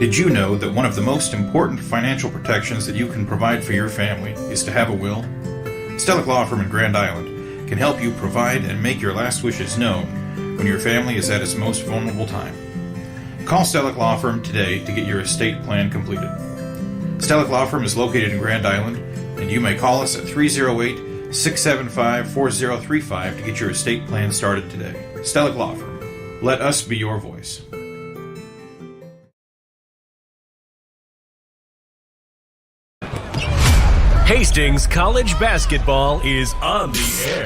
Did you know that one of the most important financial protections that you can provide for your family is to have a will? Stellick Law Firm in Grand Island can help you provide and make your last wishes known when your family is at its most vulnerable time. Call Stellick Law Firm today to get your estate plan completed. Stellick Law Firm is located in Grand Island, and you may call us at 308-675-4035 to get your estate plan started today. Stellick Law Firm. Let us be your voice. Hastings College basketball is on the air.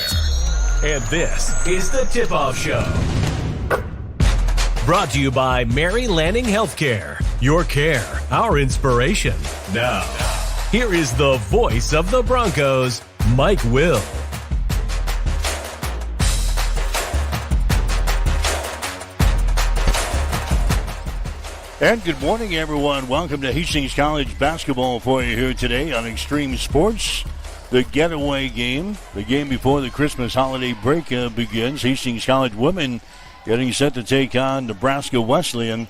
And this is the Tip-Off Show. Brought to you by Mary Lanning Healthcare. Your care, our inspiration. Now, here is the voice of the Broncos, Mike Will. And good morning, everyone. Welcome to Hastings College basketball for you here today on Extreme Sports. The getaway game, the game before the Christmas holiday break begins. Hastings College women getting set to take on Nebraska Wesleyan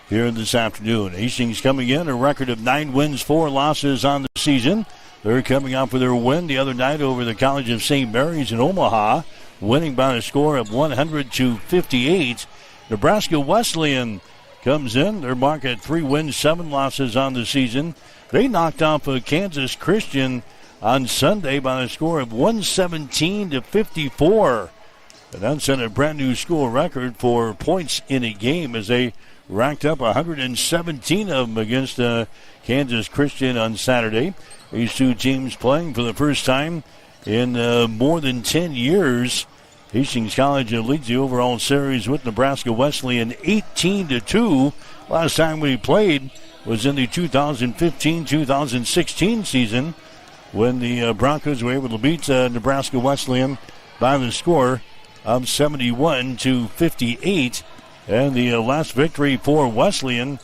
here this afternoon. Hastings coming in a record of 9 wins, 4 losses on the season. They're coming off with their win the other night over the College of St. Mary's in Omaha, winning by a score of 100-58. Nebraska Wesleyan comes in. Their mark at 3 wins, 7 losses on the season. They knocked off Kansas Christian on Sunday by a score of 117-54. And that set a brand new school record for points in a game as they racked up 117 of them against Kansas Christian on Saturday. These two teams playing for the first time in more than 10 years. Hastings College leads the overall series with Nebraska Wesleyan 18-2. Last time we played was in the 2015-2016 season when the Broncos were able to beat Nebraska Wesleyan by the score of 71-58. And the last victory for Wesleyan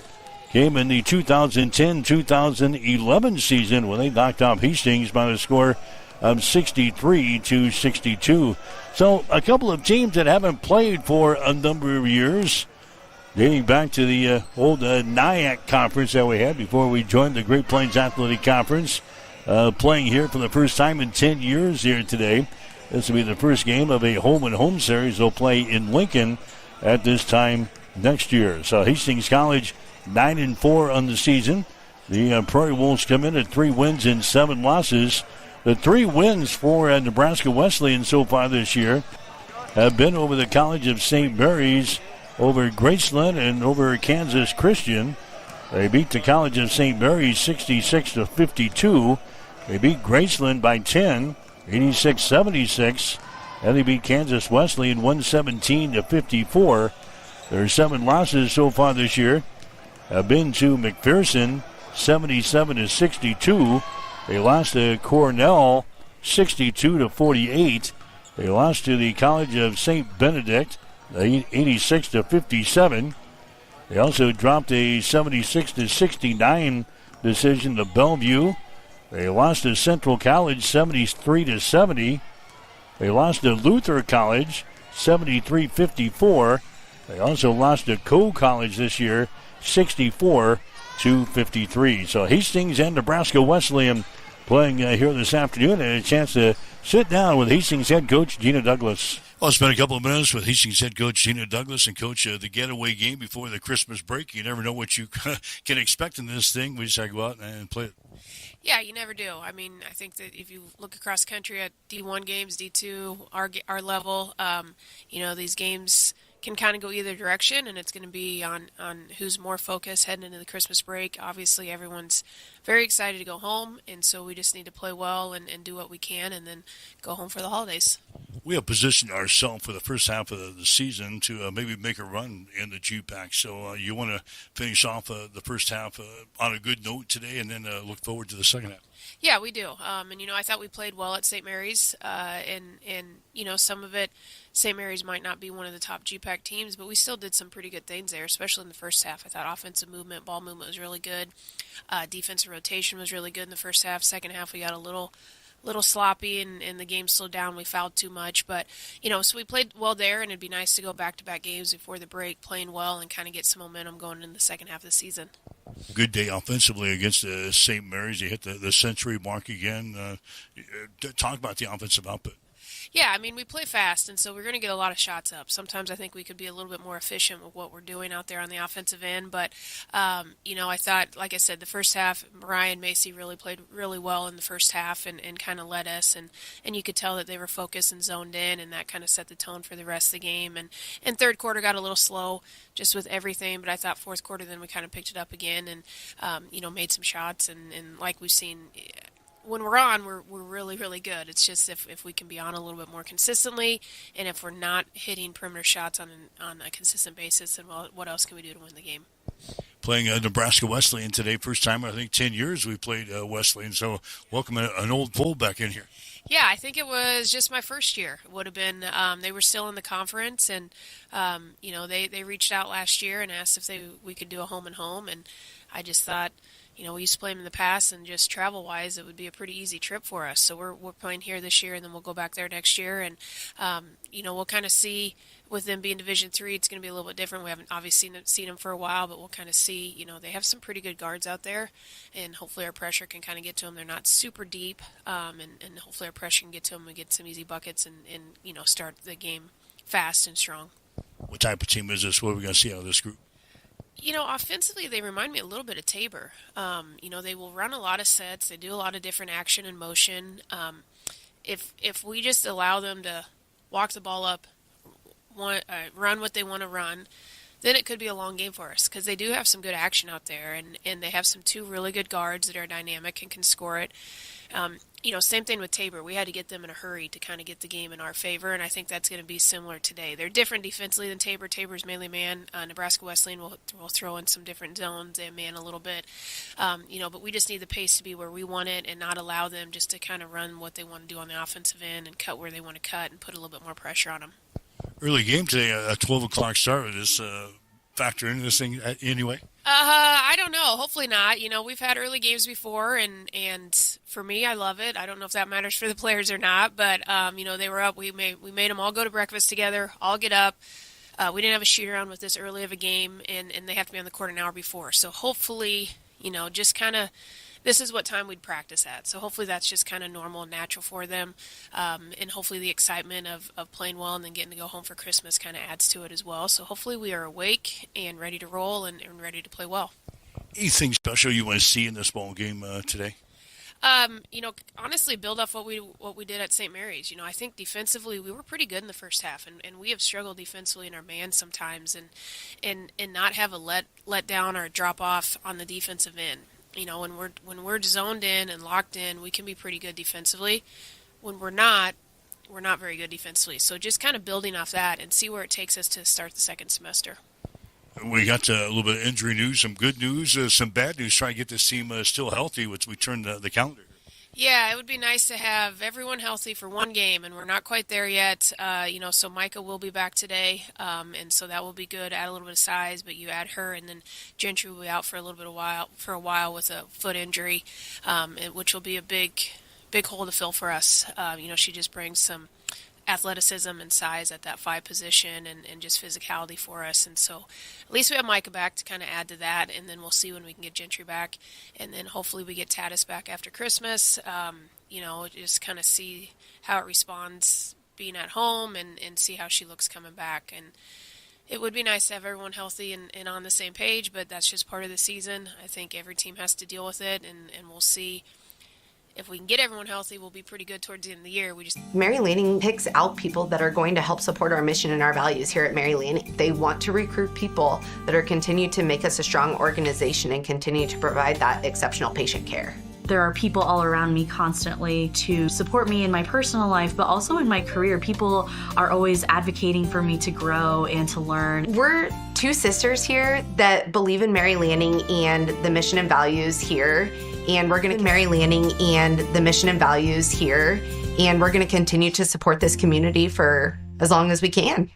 came in the 2010-2011 season when they knocked off Hastings by the score of 63-62. So a couple of teams that haven't played for a number of years, dating back to the old NIAC conference that we had before we joined the Great Plains Athletic Conference, playing here for the first time in 10 years here today. This will be the first game of a home-and-home series they'll play in Lincoln at this time next year. So Hastings College 9-4 on the season. The Prairie Wolves come in at 3 wins and 7 losses. The 3 wins for Nebraska Wesleyan so far this year have been over the College of St. Mary's, over Graceland, and over Kansas Christian. They beat the College of St. Mary's 66-52. They beat Graceland by 10, 86-76. And they beat Kansas Wesleyan 117-54. Their 7 losses so far this year have been to McPherson 77-62. They lost to Cornell 62-48. They lost to the College of St. Benedict 86-57. They also dropped a 76-69 decision to Bellevue. They lost to Central College 73-70. They lost to Luther College 73-54. They also lost to Coe College this year 64-53. So Hastings and Nebraska Wesleyan playing here this afternoon, and a chance to sit down with Hastings head coach Gina Douglas. Well, it's been a couple of minutes with Hastings head coach Gina Douglas and coach the getaway game before the Christmas break. You never know what you can expect in this thing. We just got to go out and play it. Yeah, you never do. I mean, I think that if you look across country at D1 games, D2, our level, these games can kind of go either direction, and it's going to be on who's more focused heading into the Christmas break. Obviously, everyone's very excited to go home, and so we just need to play well and do what we can and then go home for the holidays. We have positioned ourselves for the first half of the season to maybe make a run in the GPAC. So you want to finish off the first half on a good note today and then look forward to the second half. Yeah, we do. I thought we played well at St. Mary's, and some of it, St. Mary's might not be one of the top GPAC teams, but we still did some pretty good things there, especially in the first half. I thought offensive movement, ball movement was really good. Defensive rotation was really good in the first half. Second half, we got a little little sloppy and the game slowed down. We fouled too much. But, so we played well there, and it'd be nice to go back-to-back games before the break playing well and kind of get some momentum going in the second half of the season. Good day offensively against St. Mary's. They hit the century mark again. Talk about the offensive output. Yeah, I mean, we play fast, and so we're going to get a lot of shots up. Sometimes I think we could be a little bit more efficient with what we're doing out there on the offensive end. But, I thought, like I said, the first half, Mariah and Macy really played really well in the first half and kind of led us. And you could tell that they were focused and zoned in, and that kind of set the tone for the rest of the game. And third quarter got a little slow just with everything, but I thought fourth quarter then we kind of picked it up again and, made some shots. And like we've seen – when we're on, we're really, really good. It's just if we can be on a little bit more consistently, and if we're not hitting perimeter shots on a consistent basis, then what else can we do to win the game? Playing Nebraska Wesleyan today, first time I think 10 years we played Wesleyan. So welcome an old fool back in here. Yeah, I think it was just my first year. It would have been they were still in the conference, and they reached out last year and asked if we could do a home and home, and I just thought, we used to play them in the past, and just travel-wise, it would be a pretty easy trip for us. So we're playing here this year, and then we'll go back there next year. And, we'll kind of see, with them being Division III, it's going to be a little bit different. We haven't obviously seen them for a while, but we'll kind of see, they have some pretty good guards out there, and hopefully our pressure can kind of get to them. They're not super deep, and hopefully our pressure can get to them and get some easy buckets and start the game fast and strong. What type of team is this? What are we going to see out of this group? Offensively, they remind me a little bit of Tabor. They will run a lot of sets. They do a lot of different action and motion. If we just allow them to walk the ball up, run what they want to run, then it could be a long game for us because they do have some good action out there, and they have two really good guards that are dynamic and can score it. Same thing with Tabor. We had to get them in a hurry to kind of get the game in our favor, and I think that's going to be similar today. They're different defensively than Tabor. Tabor's mainly man. Nebraska Wesleyan will throw in some different zones and man a little bit. But we just need the pace to be where we want it and not allow them just to kind of run what they want to do on the offensive end and cut where they want to cut and put a little bit more pressure on them. Early game today, a 12 o'clock start. Would this factor into this thing anyway? I don't know. Hopefully not. We've had early games before, and for me, I love it. I don't know if that matters for the players or not, but they were up. We made them all go to breakfast together, all get up. We didn't have a shoot-around with this early of a game, and they have to be on the court an hour before. So hopefully, just kind of this is what time we'd practice at. So hopefully that's just kind of normal and natural for them, and hopefully the excitement of playing well and then getting to go home for Christmas kind of adds to it as well. So hopefully we are awake and ready to roll and ready to play well. Anything special you want to see in this ball game today? Honestly, build off what we did at St. Mary's. I think defensively we were pretty good in the first half, and we have struggled defensively in our man sometimes, and not have a let down or drop off on the defensive end. When we're zoned in and locked in, we can be pretty good defensively. When we're not very good defensively. So just kind of building off that and see where it takes us to start the second semester. We got a little bit of injury news, some good news, some bad news. Trying to get this team still healthy, which we turn the calendar. Yeah, it would be nice to have everyone healthy for one game, and we're not quite there yet. So Micah will be back today, and so that will be good. Add a little bit of size, but you add her, and then Gentry will be out for a while with a foot injury, which will be a big hole to fill for us. She just brings some athleticism and size at that 5 position and just physicality for us. And so at least we have Micah back to kind of add to that, and then we'll see when we can get Gentry back. And then hopefully we get Tatis back after Christmas, just kind of see how it responds being at home and see how she looks coming back. And it would be nice to have everyone healthy and on the same page, but that's just part of the season. I think every team has to deal with it, and we'll see. If we can get everyone healthy, we'll be pretty good towards the end of the year. Mary Lanning picks out people that are going to help support our mission and our values here at Mary Lanning. They want to recruit people that are continue to make us a strong organization and continue to provide that exceptional patient care. There are people all around me constantly to support me in my personal life, but also in my career. People are always advocating for me to grow and to learn. We're 2 sisters here that believe in Mary Lanning and the mission and values here. And we're going to Mary Lanning and the mission and values here. And we're going to continue to support this community for as long as we can.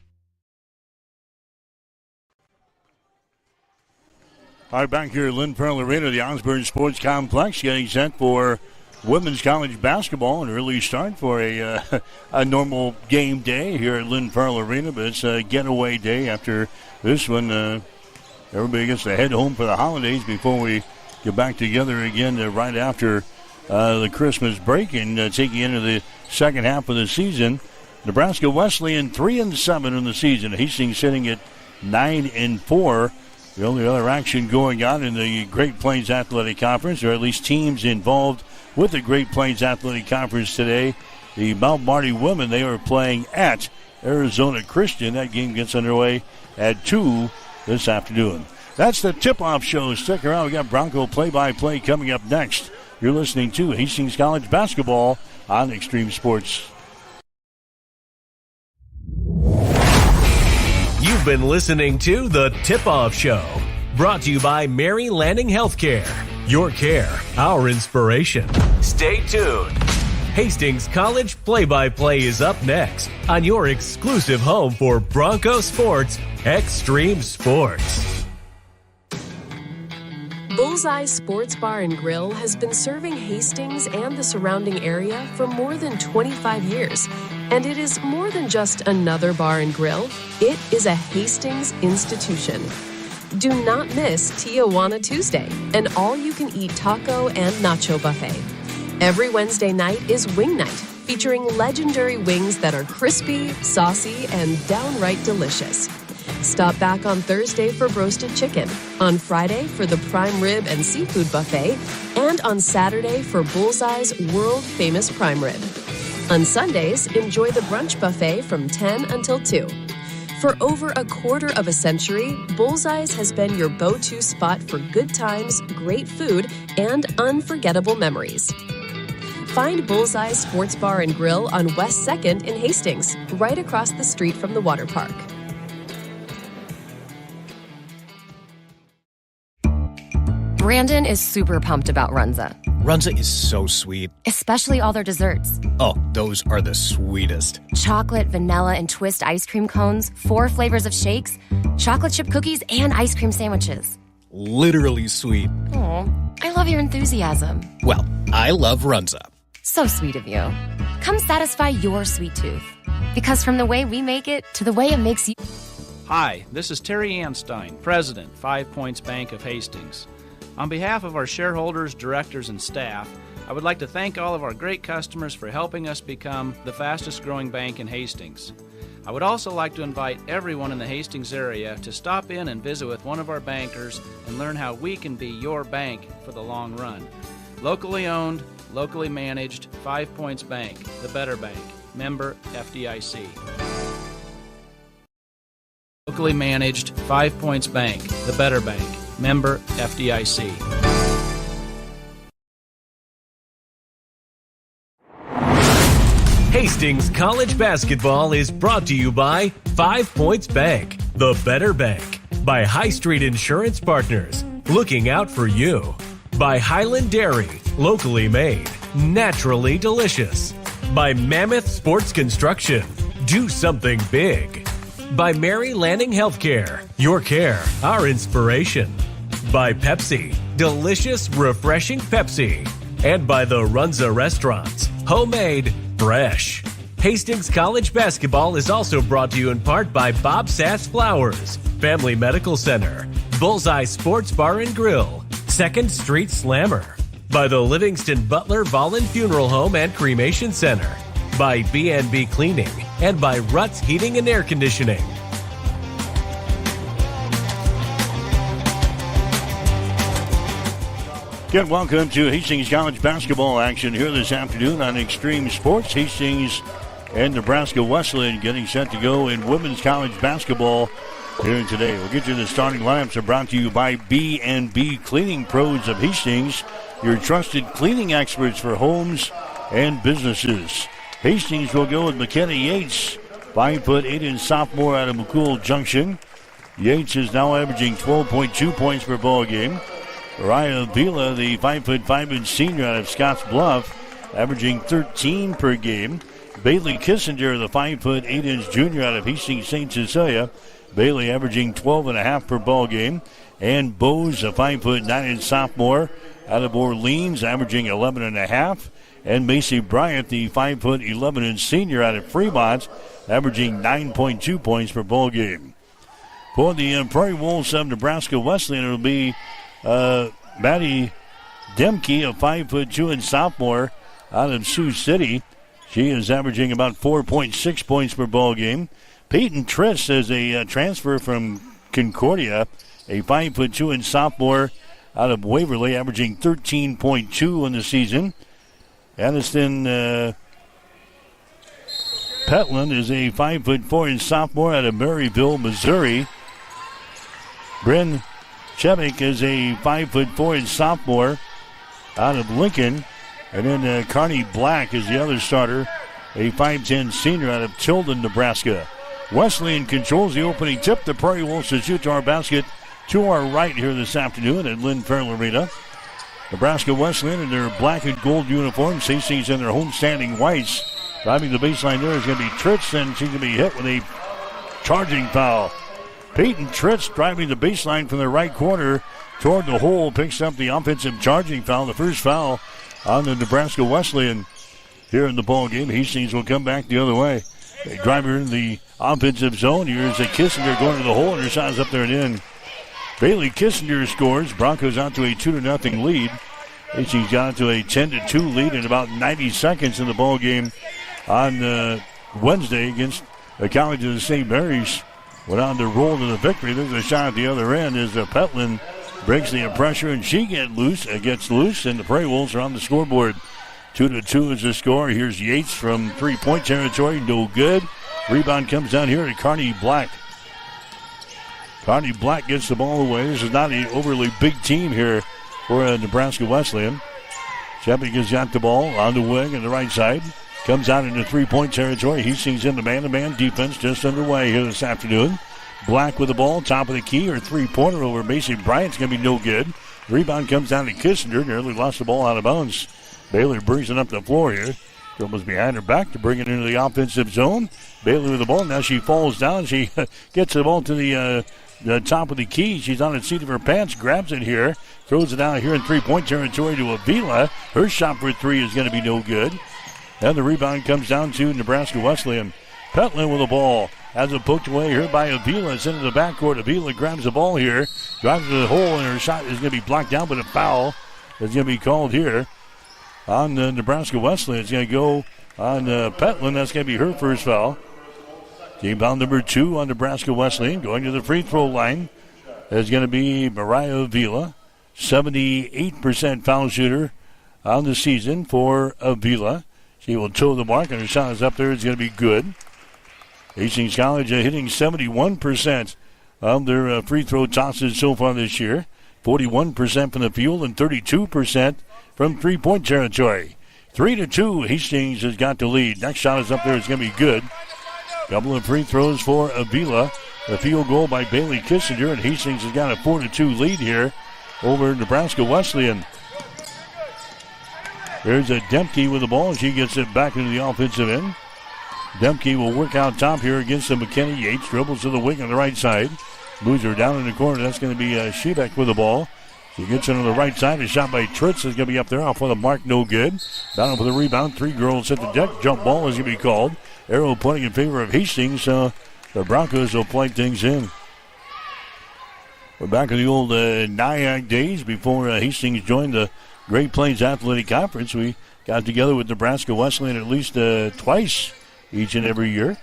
All right, back here at Lynn Pearl Arena, the Osborne Sports Complex, getting set for women's college basketball, an early start for a normal game day here at Lynn Farrell Arena, but it's a getaway day after this one. Everybody gets to head home for the holidays before we get back together again right after the Christmas break and take you into the second half of the season. Nebraska Wesleyan 3-7 in the season. Hastings sitting at 9-4. The only other action going on in the Great Plains Athletic Conference, or at least teams involved with the Great Plains Athletic Conference today. The Mount Marty women, they are playing at Arizona Christian. That game gets underway at 2 this afternoon. That's the tip-off show. Stick around. We got Bronco play-by-play coming up next. You're listening to Hastings College basketball on Extreme Sports. You've been listening to The Tip-Off Show, brought to you by Mary Lanning Healthcare. Your care, our inspiration. Stay tuned. Hastings College play-by-play is up next on your exclusive home for Bronco Sports, Extreme Sports. Bullseye Sports Bar and Grill has been serving Hastings and the surrounding area for more than 25 years. And it is more than just another bar and grill. It is a Hastings institution. Do not miss Tijuana Tuesday, an all-you-can-eat taco and nacho buffet. Every Wednesday night is Wing Night, featuring legendary wings that are crispy, saucy, and downright delicious. Stop back on Thursday for roasted chicken, on Friday for the prime rib and seafood buffet, and on Saturday for Bullseye's world-famous prime rib. On Sundays, enjoy the brunch buffet from 10 until 2. For over a quarter of a century, Bullseye's has been your go-to spot for good times, great food, and unforgettable memories. Find Bullseye Sports Bar and Grill on West 2nd in Hastings, right across the street from the water park. Brandon is super pumped about Runza. Runza is so sweet. Especially all their desserts. Oh, those are the sweetest. Chocolate, vanilla, and twist ice cream cones, 4 flavors of shakes, chocolate chip cookies, and ice cream sandwiches. Literally sweet. Aw, I love your enthusiasm. Well, I love Runza. So sweet of you. Come satisfy your sweet tooth. Because from the way we make it to the way it makes you... Hi, this is Terry Anstein, President, 5 Points Bank of Hastings. On behalf of our shareholders, directors, and staff, I would like to thank all of our great customers for helping us become the fastest growing bank in Hastings. I would also like to invite everyone in the Hastings area to stop in and visit with one of our bankers and learn how we can be your bank for the long run. Locally owned, locally managed, 5 Points Bank, the better bank, member FDIC. Locally managed, 5 Points Bank, the better bank, member FDIC. Hastings College basketball is brought to you by 5 Points Bank, the better bank. By High Street Insurance Partners, looking out for you. By Highland Dairy, locally made, naturally delicious. By Mammoth Sports Construction, do something big. By Mary Lanning Healthcare, your care, our inspiration. By Pepsi, delicious, refreshing Pepsi. And by the Runza Restaurants, homemade, fresh. Hastings College basketball is also brought to you in part by Bob Sass Flowers, Family Medical Center, Bullseye Sports Bar and Grill, 2nd Street Slammer. By the Livingston Butler Vollen Funeral Home and Cremation Center. By B&B Cleaning. And by Ruts Heating and Air Conditioning. Again, welcome to Hastings College basketball action here this afternoon on Extreme Sports. Hastings and Nebraska Wesleyan getting set to go in women's college basketball here today. We'll get you the starting lineups are brought to you by B&B Cleaning Pros of Hastings, your trusted cleaning experts for homes and businesses. Hastings will go with McKenna Yates, 5'8" sophomore out of McCool Junction. Yates is now averaging 12.2 points per ball game. Raya Vila, the 5'5" senior out of Scotts Bluff, averaging 13 per game. Bailey Kissinger, the 5'8" junior out of Hastings St. Cecilia. Bailey averaging 12.5 per ball game. And Bose, a 5'9" sophomore out of Orleans, averaging 11.5. And Macy Bryant, the 5'11" senior out of Fremont, averaging 9.2 points per ball game. For the Prairie Wolves of Nebraska Wesleyan, it'll be Maddie Demke, a 5'2" and sophomore out of Sioux City. She is averaging about 4.6 points per ball game. Peyton Triss is a transfer from Concordia, a 5'2" and sophomore out of Waverly, averaging 13.2 in the season. Addison Petland is a 5'4" and sophomore out of Maryville, Missouri. Bryn Chevik is a 5'4" and sophomore out of Lincoln. And then Carney Black is the other starter, a 5'10" senior out of Tilden, Nebraska. Wesleyan controls the opening tip. The Prairie Wolves to shoot to our basket to our right here this afternoon at Lynn Farrell Arena. Nebraska Wesleyan in their black and gold uniforms. Hastings in their homestanding whites. Driving the baseline there is going to be Tritz, and she's going to be hit with a charging foul. Peyton Tritz driving the baseline from the right corner toward the hole, picks up the offensive charging foul, the first foul on the Nebraska Wesleyan here in the ball game. Hastings will come back the other way. They drive her in the offensive zone. Here's a Kissinger going to the hole, and her shot is up there and in. Bailey Kissinger scores. Broncos out to a 2-0 lead. Hastings got to a 10-2 lead in about 90 seconds in the ball game on Wednesday against the College of the St. Mary's. Went on to roll to the victory. There's a shot at the other end as Petland breaks the pressure, and she gets loose, and the Prairie Wolves are on the scoreboard. 2-2 is the score. Here's Yates from three-point territory. No good. Rebound comes down here to Carney Black. Carney Black gets the ball away. This is not an overly big team here for Nebraska Wesleyan. Shepard has got the ball on the wing on the right side. Comes out into three-point territory. Hastings in the man-to-man defense just underway here this afternoon. Black with the ball, top of the key. Her three-pointer over Macy Bryant's going to be no good. Rebound comes down to Kissinger. Nearly lost the ball out of bounds. Baylor brings it up the floor here. Dribbles behind her back to bring it into the offensive zone. Bailey with the ball. Now she falls down. She gets the ball to the top of the key. She's on the seat of her pants. Grabs it here. Throws it out here in three-point territory to Avila. Her shot for three is going to be no good. And the rebound comes down to Nebraska Wesleyan. Petland with the ball. Has it poked away here by Avila. It's into the backcourt. Avila grabs the ball here. Drives to the hole, and her shot is going to be blocked down, but a foul is going to be called here on Nebraska Wesleyan. It's going to go on Petland. That's going to be her first foul. Team foul number 2 on Nebraska Wesleyan. Going to the free throw line is going to be Mariah Avila. 78% foul shooter on the season for Avila. She will toe the mark, and her shot is up there. It's going to be good. Hastings College hitting 71% of their free throw tosses so far this year. 41% from the field and 32% from three-point territory. 3-2, Hastings has got the lead. Next shot is up there. It's going to be good. Couple of free throws for Avila. A field goal by Bailey Kissinger, and Hastings has got a 4-2 lead here over Nebraska Wesleyan. There's a Demke with the ball. She gets it back into the offensive end. Demke will work out top here against the McKinney. Yates dribbles to the wing on the right side. Moves her down in the corner. That's going to be Shebeck with the ball. She gets it on the right side. A shot by Tritz is going to be up there off of the mark. No good. Down for the rebound. 3 girls hit the deck. Jump ball is going to be called. Arrow pointing in favor of Hastings. The Broncos will play things in. We're back in the old NIAC days before Hastings joined the Great Plains Athletic Conference. We got together with Nebraska Wesleyan at least twice each and every year.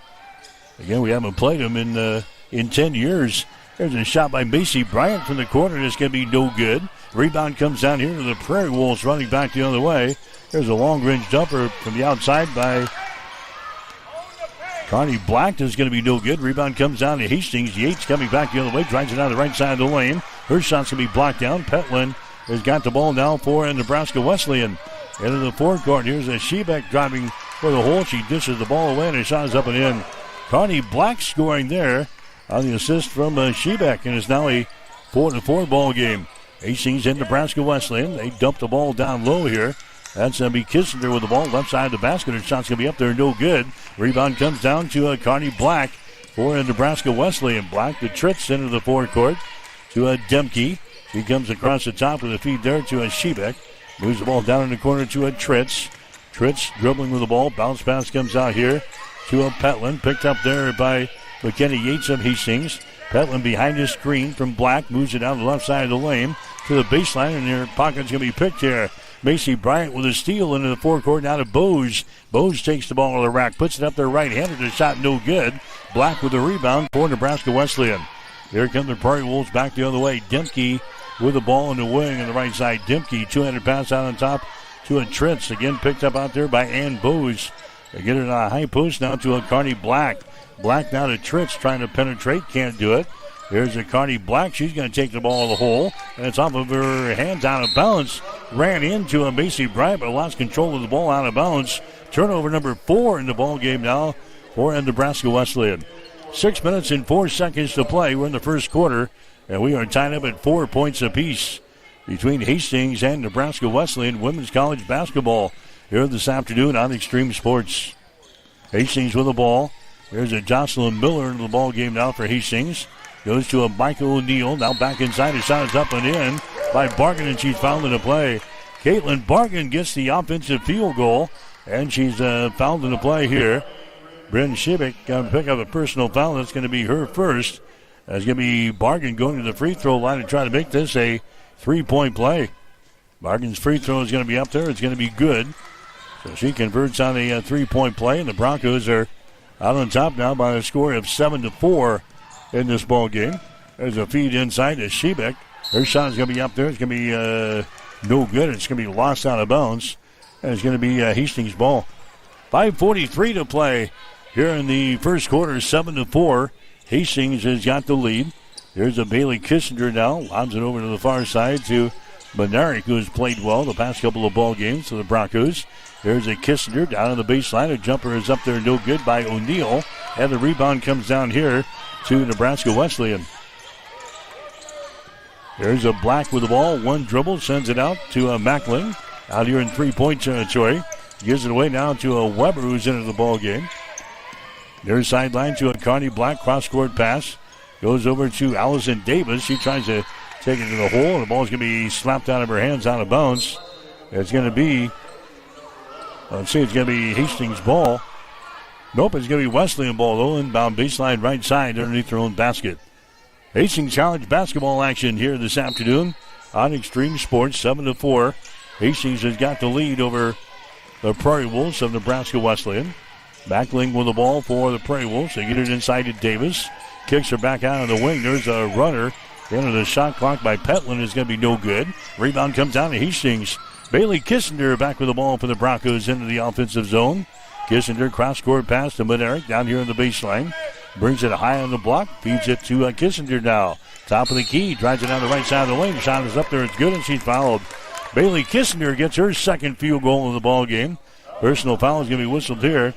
Again, we haven't played them in 10 years. There's a shot by Macy Bryant from the corner. It's going to be no good. Rebound comes down here to the Prairie Wolves running back the other way. There's a long-range jumper from the outside by Carney Black. Is going to be no good. Rebound comes down to Hastings. Yates coming back the other way. Drives it down the right side of the lane. Her shot's going to be blocked down. Petland has got the ball now for Nebraska Wesleyan. Into the forecourt. Here's a Shebeck driving for the hole. She dishes the ball away, and her shot is up and in. Carney Black scoring there on the assist from Shebeck, and it's now a 4-4 ball game. Hastings in Nebraska Wesleyan. They dump the ball down low here. That's going to be Kissinger with the ball left side of the basket. Her shot's going to be up there, no good. Rebound comes down to Carney Black for Nebraska Wesleyan. Black to Tritz into the forecourt to Demke. He comes across the top with a feed there to Shebeck. Moves the ball down in the corner to Tritz. Tritz dribbling with the ball. Bounce pass comes out here to a Petland. Picked up there by McKenna Yates of Hastings. Petland behind his screen from Black. Moves it down the left side of the lane to the baseline, and their pocket's going to be picked here. Macy Bryant with a steal into the forecourt now to Bose. Bose takes the ball to the rack, puts it up there right-handed. The shot no good. Black with the rebound for Nebraska Wesleyan. Here come the Prairie Wolves back the other way. Dimke with the ball in the wing on the right side. Dimke, two-handed pass out on top to a Tritz. Again picked up out there by Ann Bose. They get it on a high post now to a Carney Black. Black now to Tritz trying to penetrate. Can't do it. There's a Carney Black. She's going to take the ball in the hole. And it's off of her hands out of bounds. Ran into a Macy Bryant, but lost control of the ball out of bounds. Turnover number 4 in the ball game now for Nebraska Wesleyan. 6 minutes and 4 seconds to play. We're in the first quarter, and we are tied up at 4 points apiece between Hastings and Nebraska Wesleyan women's college basketball here this afternoon on Extreme Sports. Hastings with the ball. There's a Jocelyn Miller in the ball game now for Hastings. Goes to a Michael O'Neill. Now back inside. His shot is up and in by Bargan, and she's fouled in the play. Caitlin Bargan gets the offensive field goal, and she's fouled in the play here. Bryn Shibik going to pick up a personal foul. That's going to be her first. That's going to be Bargan going to the free throw line to try to make this a 3-point play. Bargan's free throw is going to be up there. It's going to be good. So she converts on a 3-point play, and the Broncos are out on top now by a score of 7-4 in this ball game. There's a feed inside to Shibik. Her shot is going to be up there. It's going to be no good. It's going to be lost out of bounds. And it's going to be Hastings' ball. 5:43 to play here in the first quarter, 7-4. Hastings has got the lead. There's a Bailey Kissinger now. Lobs it over to the far side to Monaric, who has played well the past couple of ball games for the Broncos. There's a Kissinger down on the baseline. A jumper is up there, no good by O'Neill. And the rebound comes down here to Nebraska Wesleyan. There's a Black with the ball. One dribble, sends it out to Mackling. Out here in 3-point territory. Gives it away now to a Weber, who's into the ball game. There's sideline to a Carney Black. Cross-court pass. Goes over to Allison Davis. She tries to take it to the hole. The ball's going to be slapped out of her hands, out of bounds. It's going to be, it's going to be Hastings' ball. Nope, it's going to be Wesleyan ball, though. Inbound baseline right side underneath their own basket. Hastings College basketball action here this afternoon on Extreme Sports, 7-4. Hastings has got the lead over the Prairie Wolves of Nebraska Wesleyan. Mackling with the ball for the Prairie Wolves. They get it inside to Davis. Kicks her back out of the wing. There's a runner. The end of the shot clock by Petland is going to be no good. Rebound comes down to Hastings. Bailey Kissinger back with the ball for the Broncos into the offensive zone. Kissinger cross-court pass to Monaric down here on the baseline. Brings it high on the block. Feeds it to Kissinger now. Top of the key. Drives it down the right side of the lane. Shot is up there. It's good, and she's fouled. Bailey Kissinger gets her second field goal of the ball game. Personal foul is going to be whistled here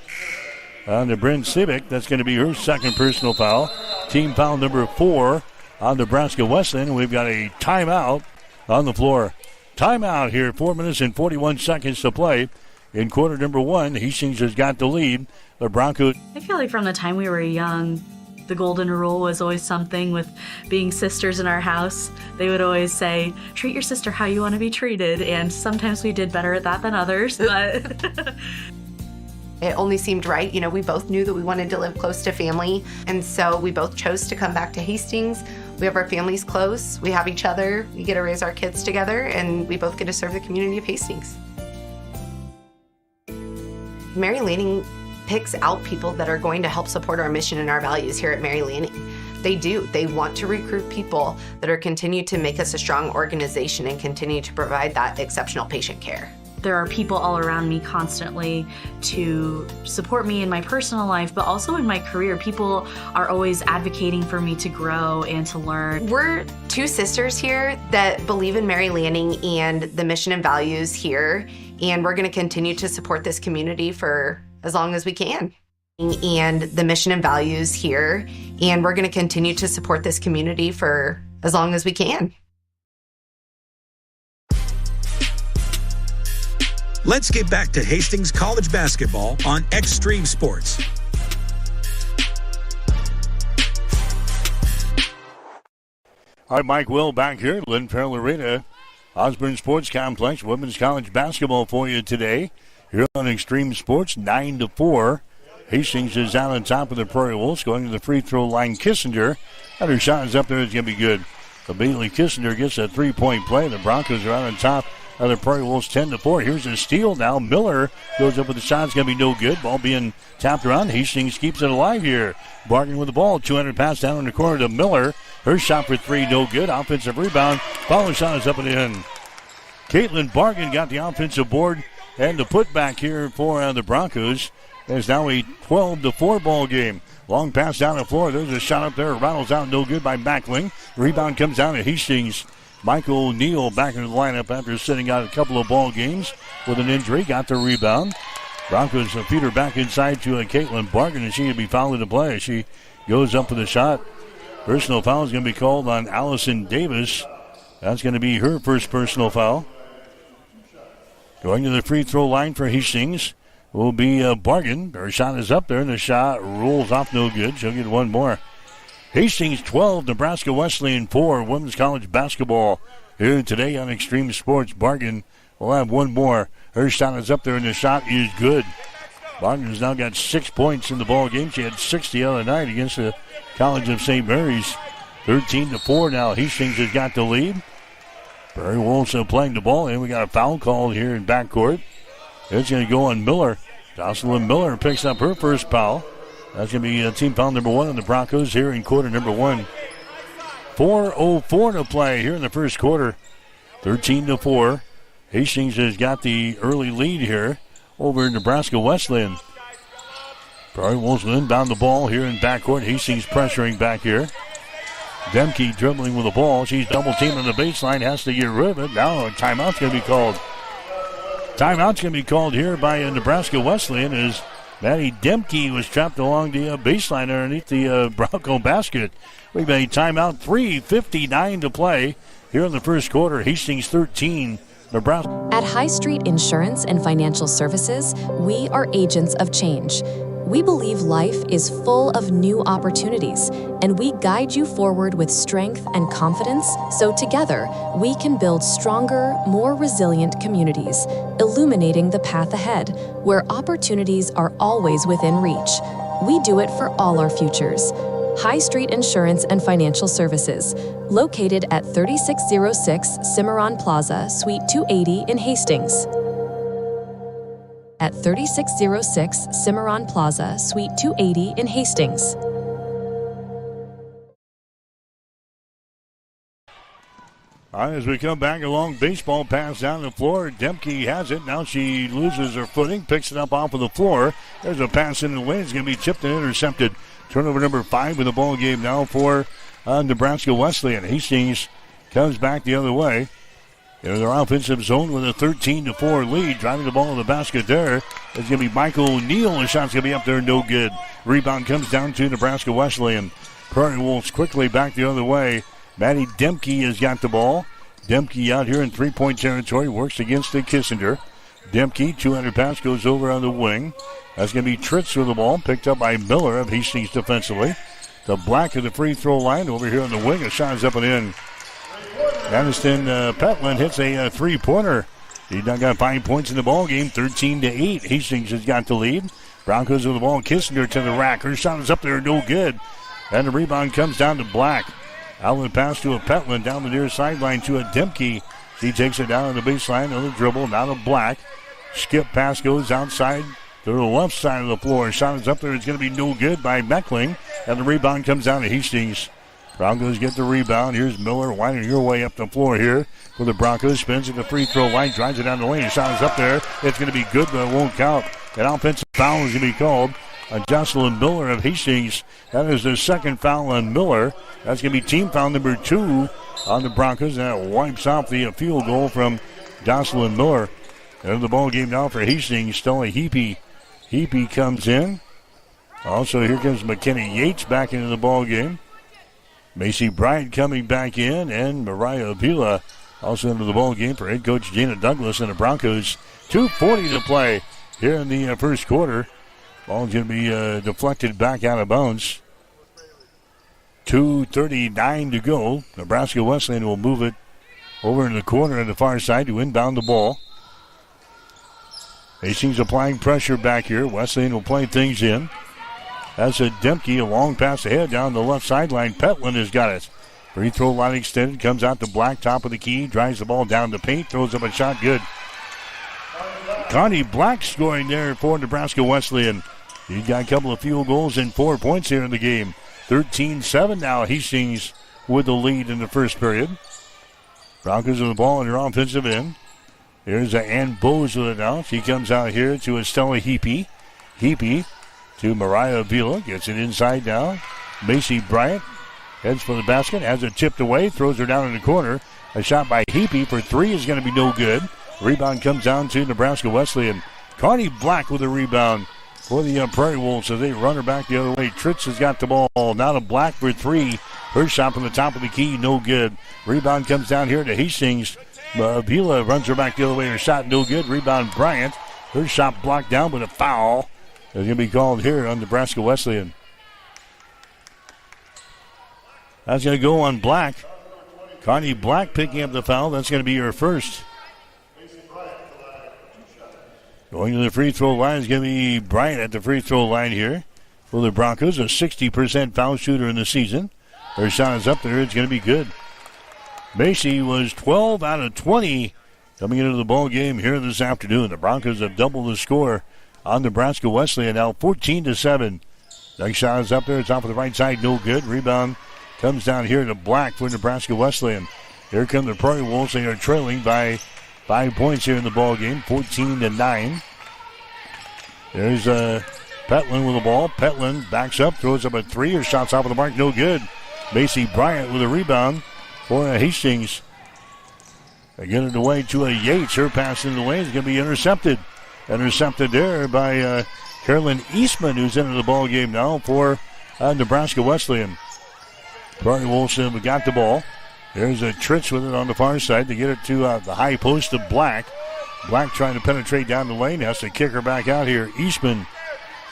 on the Bryn Civic. That's going to be her second personal foul. Team foul number 4 on Nebraska Wesleyan. We've got a timeout on the floor. Timeout here. 4 minutes and 41 seconds to play in quarter number 1. Hastings has got the lead. The Broncos. I feel like from the time we were young, the golden rule was always something with being sisters in our house. They would always say, treat your sister how you want to be treated. And sometimes we did better at that than others. But it only seemed right. You know, we both knew that we wanted to live close to family. And so we both chose to come back to Hastings. We have our families close. We have each other. We get to raise our kids together. And we both get to serve the community of Hastings. Mary Lanning picks out people that are going to help support our mission and our values here at Mary Lanning. They do. They want to recruit people that are continue to make us a strong organization and continue to provide that exceptional patient care. There are people all around me constantly to support me in my personal life, but also in my career. People are always advocating for me to grow and to learn. We're two sisters here that believe in Mary Lanning and the mission and values here, and we're going to continue to support this community for as long as we can. And the mission and values here, and we're going to continue to support this community for as long as we can. Let's get back to Hastings College basketball on Extreme Sports. All right, Mike Will back here, Lynn Farrell Arena, Osborne Sports Complex, women's college basketball for you today. here on Extreme Sports, 9-4. Hastings is out on top of the Prairie Wolves, going to the free throw line. Kissinger, and her shot is up there. It's going to be good. So Bailey Kissinger gets a 3-point play. The Broncos are out on top of the Prairie Wolves, 10-4. Here's a steal now. Miller goes up with the shot. It's going to be no good. Ball being tapped around. Hastings keeps it alive here. Bargain with the ball. 200 pass down in the corner to Miller. Her shot for three, no good. Offensive rebound. Foul shot is up and in. Caitlin Bargan got the offensive board and the putback here for the Broncos. It's now a 12-4 ball game. Long pass down the floor. There's a shot up there. Rattles out, no good by Mackling. Rebound comes down to Hastings. Michael Neal back into the lineup after sitting out a couple of ball games with an injury. Got the rebound. Broncos feed her back inside to Caitlin Bargan, and she will be fouled into play. She goes up for the shot. Personal foul is going to be called on Allison Davis. That's going to be her first personal foul. Going to the free throw line for Hastings will be Bargan. Her shot is up there, and the shot rolls off no good. She'll get one more. Hastings 12, Nebraska Wesleyan 4. Women's college basketball here today on Extreme Sports. Bargan will have one more. Her shot is up there, and the shot is good. Bargan has now got 6 points in the ball game. She had 6 the other night against the College of St. Mary's. 13-4 now. Hastings has got the lead. Prairie Wolves playing the ball, and we got a foul called here in backcourt. It's going to go on Miller. Jocelyn Miller picks up her first foul. That's going to be team foul number 1 on the Broncos here in quarter number 1. 4:04 to play here in the first quarter. 13-4. Hastings has got the early lead here over Nebraska Wesleyan. Prairie Wolves will inbound the ball here in backcourt. Hastings pressuring back here. Demke dribbling with the ball. She's double teamed on the baseline. Has to get rid of it. Now a timeout's going to be called. Timeout's going to be called here by Nebraska Wesleyan as Maddie Demke was trapped along the baseline underneath the Bronco basket. We've got a timeout. 3:59 to play here in the first quarter. Hastings 13. Nebraska. At High Street Insurance and Financial Services, we are agents of change. We believe life is full of new opportunities, and we guide you forward with strength and confidence so together we can build stronger, more resilient communities, illuminating the path ahead, where opportunities are always within reach. We do it for all our futures. High Street Insurance and Financial Services, located at 3606 Cimarron Plaza, Suite 280 in Hastings. At 3606 Cimarron Plaza, Suite 280 in Hastings. All right, as we come back along, baseball pass down the floor. Demke has it. Now she loses her footing, picks it up off of the floor. There's a pass in the way. It's going to be tipped and intercepted. Turnover number 5 with the ball game now for Nebraska Wesleyan. Hastings comes back the other way. In their offensive zone with a 13-4 lead. Driving the ball to the basket there. It's going to be Michael Neal. The shot's going to be up there, no good. Rebound comes down to Nebraska Wesleyan. Prairie Wolves quickly back the other way. Maddie Demke has got the ball. Demke out here in three-point territory. Works against the Kissinger. Demke, 200 pass, goes over on the wing. That's going to be Tritz with the ball. Picked up by Miller of Hastings defensively. The Black of the free throw line over here on the wing. A shot is up and in. Aniston Petland hits a three-pointer. He's now got 5 points in the ball game, 13-8. Hastings has got the lead. Broncos with the ball. Kissinger to the rack. Her shot is up there, no good. And the rebound comes down to Black. Outlet pass to a Petland down the near sideline to a Demke. She takes it down on the baseline on the dribble. Now to Black. Skip pass goes outside to the left side of the floor. Shot is up there. It's going to be no good by Meckling. And the rebound comes down to Hastings. Broncos get the rebound. Here's Miller winding her way up the floor here for the Broncos. Spins at the free throw line. Drives it down the lane. Shot is up there. It's going to be good, but it won't count. An offensive foul is going to be called on Jocelyn Miller of Hastings. That is their second foul on Miller. That's going to be team foul number 2 on the Broncos. And that wipes off the field goal from Jocelyn Miller. And the ball game now for Hastings. Stella Heapy. Heapy comes in. Also, here comes McKenny Yates back into the ball game. Macy Bryant coming back in, and Mariah Avila also into the ball game for head coach Jana Douglas and the Broncos. 2:40 to play here in the first quarter. Ball's going to be deflected back out of bounds. 2:39 to go. Nebraska Wesleyan will move it over in the corner on the far side to inbound the ball. Hastings applying pressure back here. Wesleyan will play things in. That's a Demke, a long pass ahead down the left sideline. Petland has got it. Free throw line extended, comes out to Black, top of the key, drives the ball down the paint, throws up a shot, good. Connie Black scoring there for Nebraska Wesleyan. He's got a couple of field goals and 4 points here in the game. 13-7 now. Hastings with the lead in the first period. Broncos with the ball in their offensive end. Here's Ann Bowes with it now. She comes out here to Estella Heapy. Heapy to Mariah Avila. Gets it inside now. Macy Bryant heads for the basket. Has it tipped away. Throws her down in the corner. A shot by Heapy for three is going to be no good. Rebound comes down to Nebraska Wesleyan. Connie Black with a rebound for the Prairie Wolves as they run her back the other way. Tritz has got the ball. Now to Black for three. Her shot from the top of the key, no good. Rebound comes down here to Hastings. Avila runs her back the other way. Her shot no good. Rebound Bryant. Her shot blocked down, but a foul is going to be called here on Nebraska Wesleyan. That's going to go on Black. Connie Black picking up the foul. That's going to be her first. Going to the free throw line is going to be Bryant at the free throw line here for the Broncos. A 60% foul shooter in the season. Her shot is up there. It's going to be good. Macy was 12 out of 20 coming into the ball game here this afternoon. The Broncos have doubled the score on Nebraska Wesleyan now 14-7. Next shot is up there. It's off of the right side. No good. Rebound comes down here to Black for Nebraska Wesleyan. Here come the Prairie Wolves. They are trailing by 5 points here in the ball game, 14-9. There's Petland with the ball. Petland backs up, throws up a three. Her shot's off of the mark, no good. Macy Bryant with a rebound for Hastings. They get it away to Yates. Her pass in the way is going to be intercepted. Intercepted there by Carolyn Eastman, who's into the ball game now for Nebraska Wesleyan. Prairie Wolves have got the ball. There's a Tritz with it on the far side to get it to the high post of Black. Black trying to penetrate down the lane. Has to kick her back out here. Eastman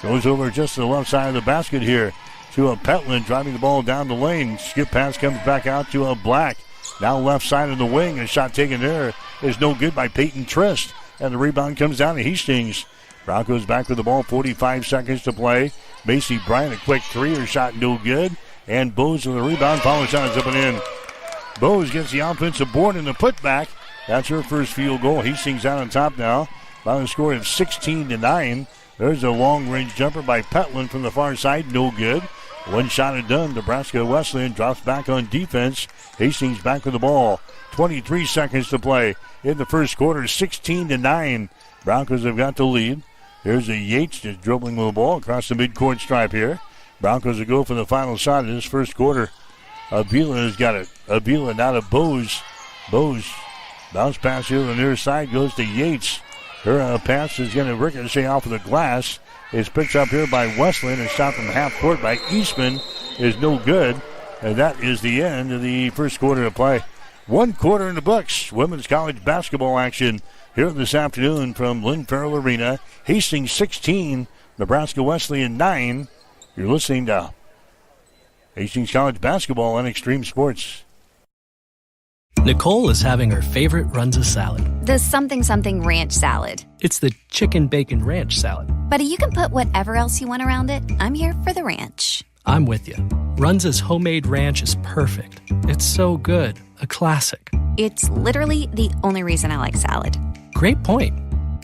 goes over just to the left side of the basket here to a Petland driving the ball down the lane. Skip pass comes back out to a Black. Now left side of the wing. A shot taken there is no good by Peyton Trist. And the rebound comes down to Hastings. Broncos back with the ball. 45 seconds to play. Macy Bryant a quick three. Her shot no good. And Bowes with the rebound. Follow shot is up and in. Bowes gets the offensive board and the putback. That's her first field goal. Hastings out on top now by a score of 16-9. There's a long-range jumper by Petland from the far side. No good. One shot and done. Nebraska Wesleyan drops back on defense. Hastings back with the ball. 23 seconds to play in the first quarter. 16-9. Broncos have got the lead. There's a Yates just dribbling with the ball across the midcourt stripe here. Broncos will go for the final shot in this first quarter. Avila has got it. Avila now to Bowes. Bowes bounce pass here on the near side goes to Yates. Her pass is going to ricochet off of the glass. It's picked up here by Wesleyan. A shot from half court by Eastman is no good. And that is the end of the first quarter of play. 1 quarter in the books. Women's college basketball action here this afternoon from Lynn Farrell Arena. Hastings 16, Nebraska Wesleyan 9. You're listening to Hastings College basketball on Extreme Sports. Nicole is having her favorite Runza salad. The something ranch salad. It's the chicken bacon ranch salad. But you can put whatever else you want around it. I'm here for the ranch. I'm with you. Runza's homemade ranch is perfect. It's so good. A classic. It's literally the only reason I like salad. Great point.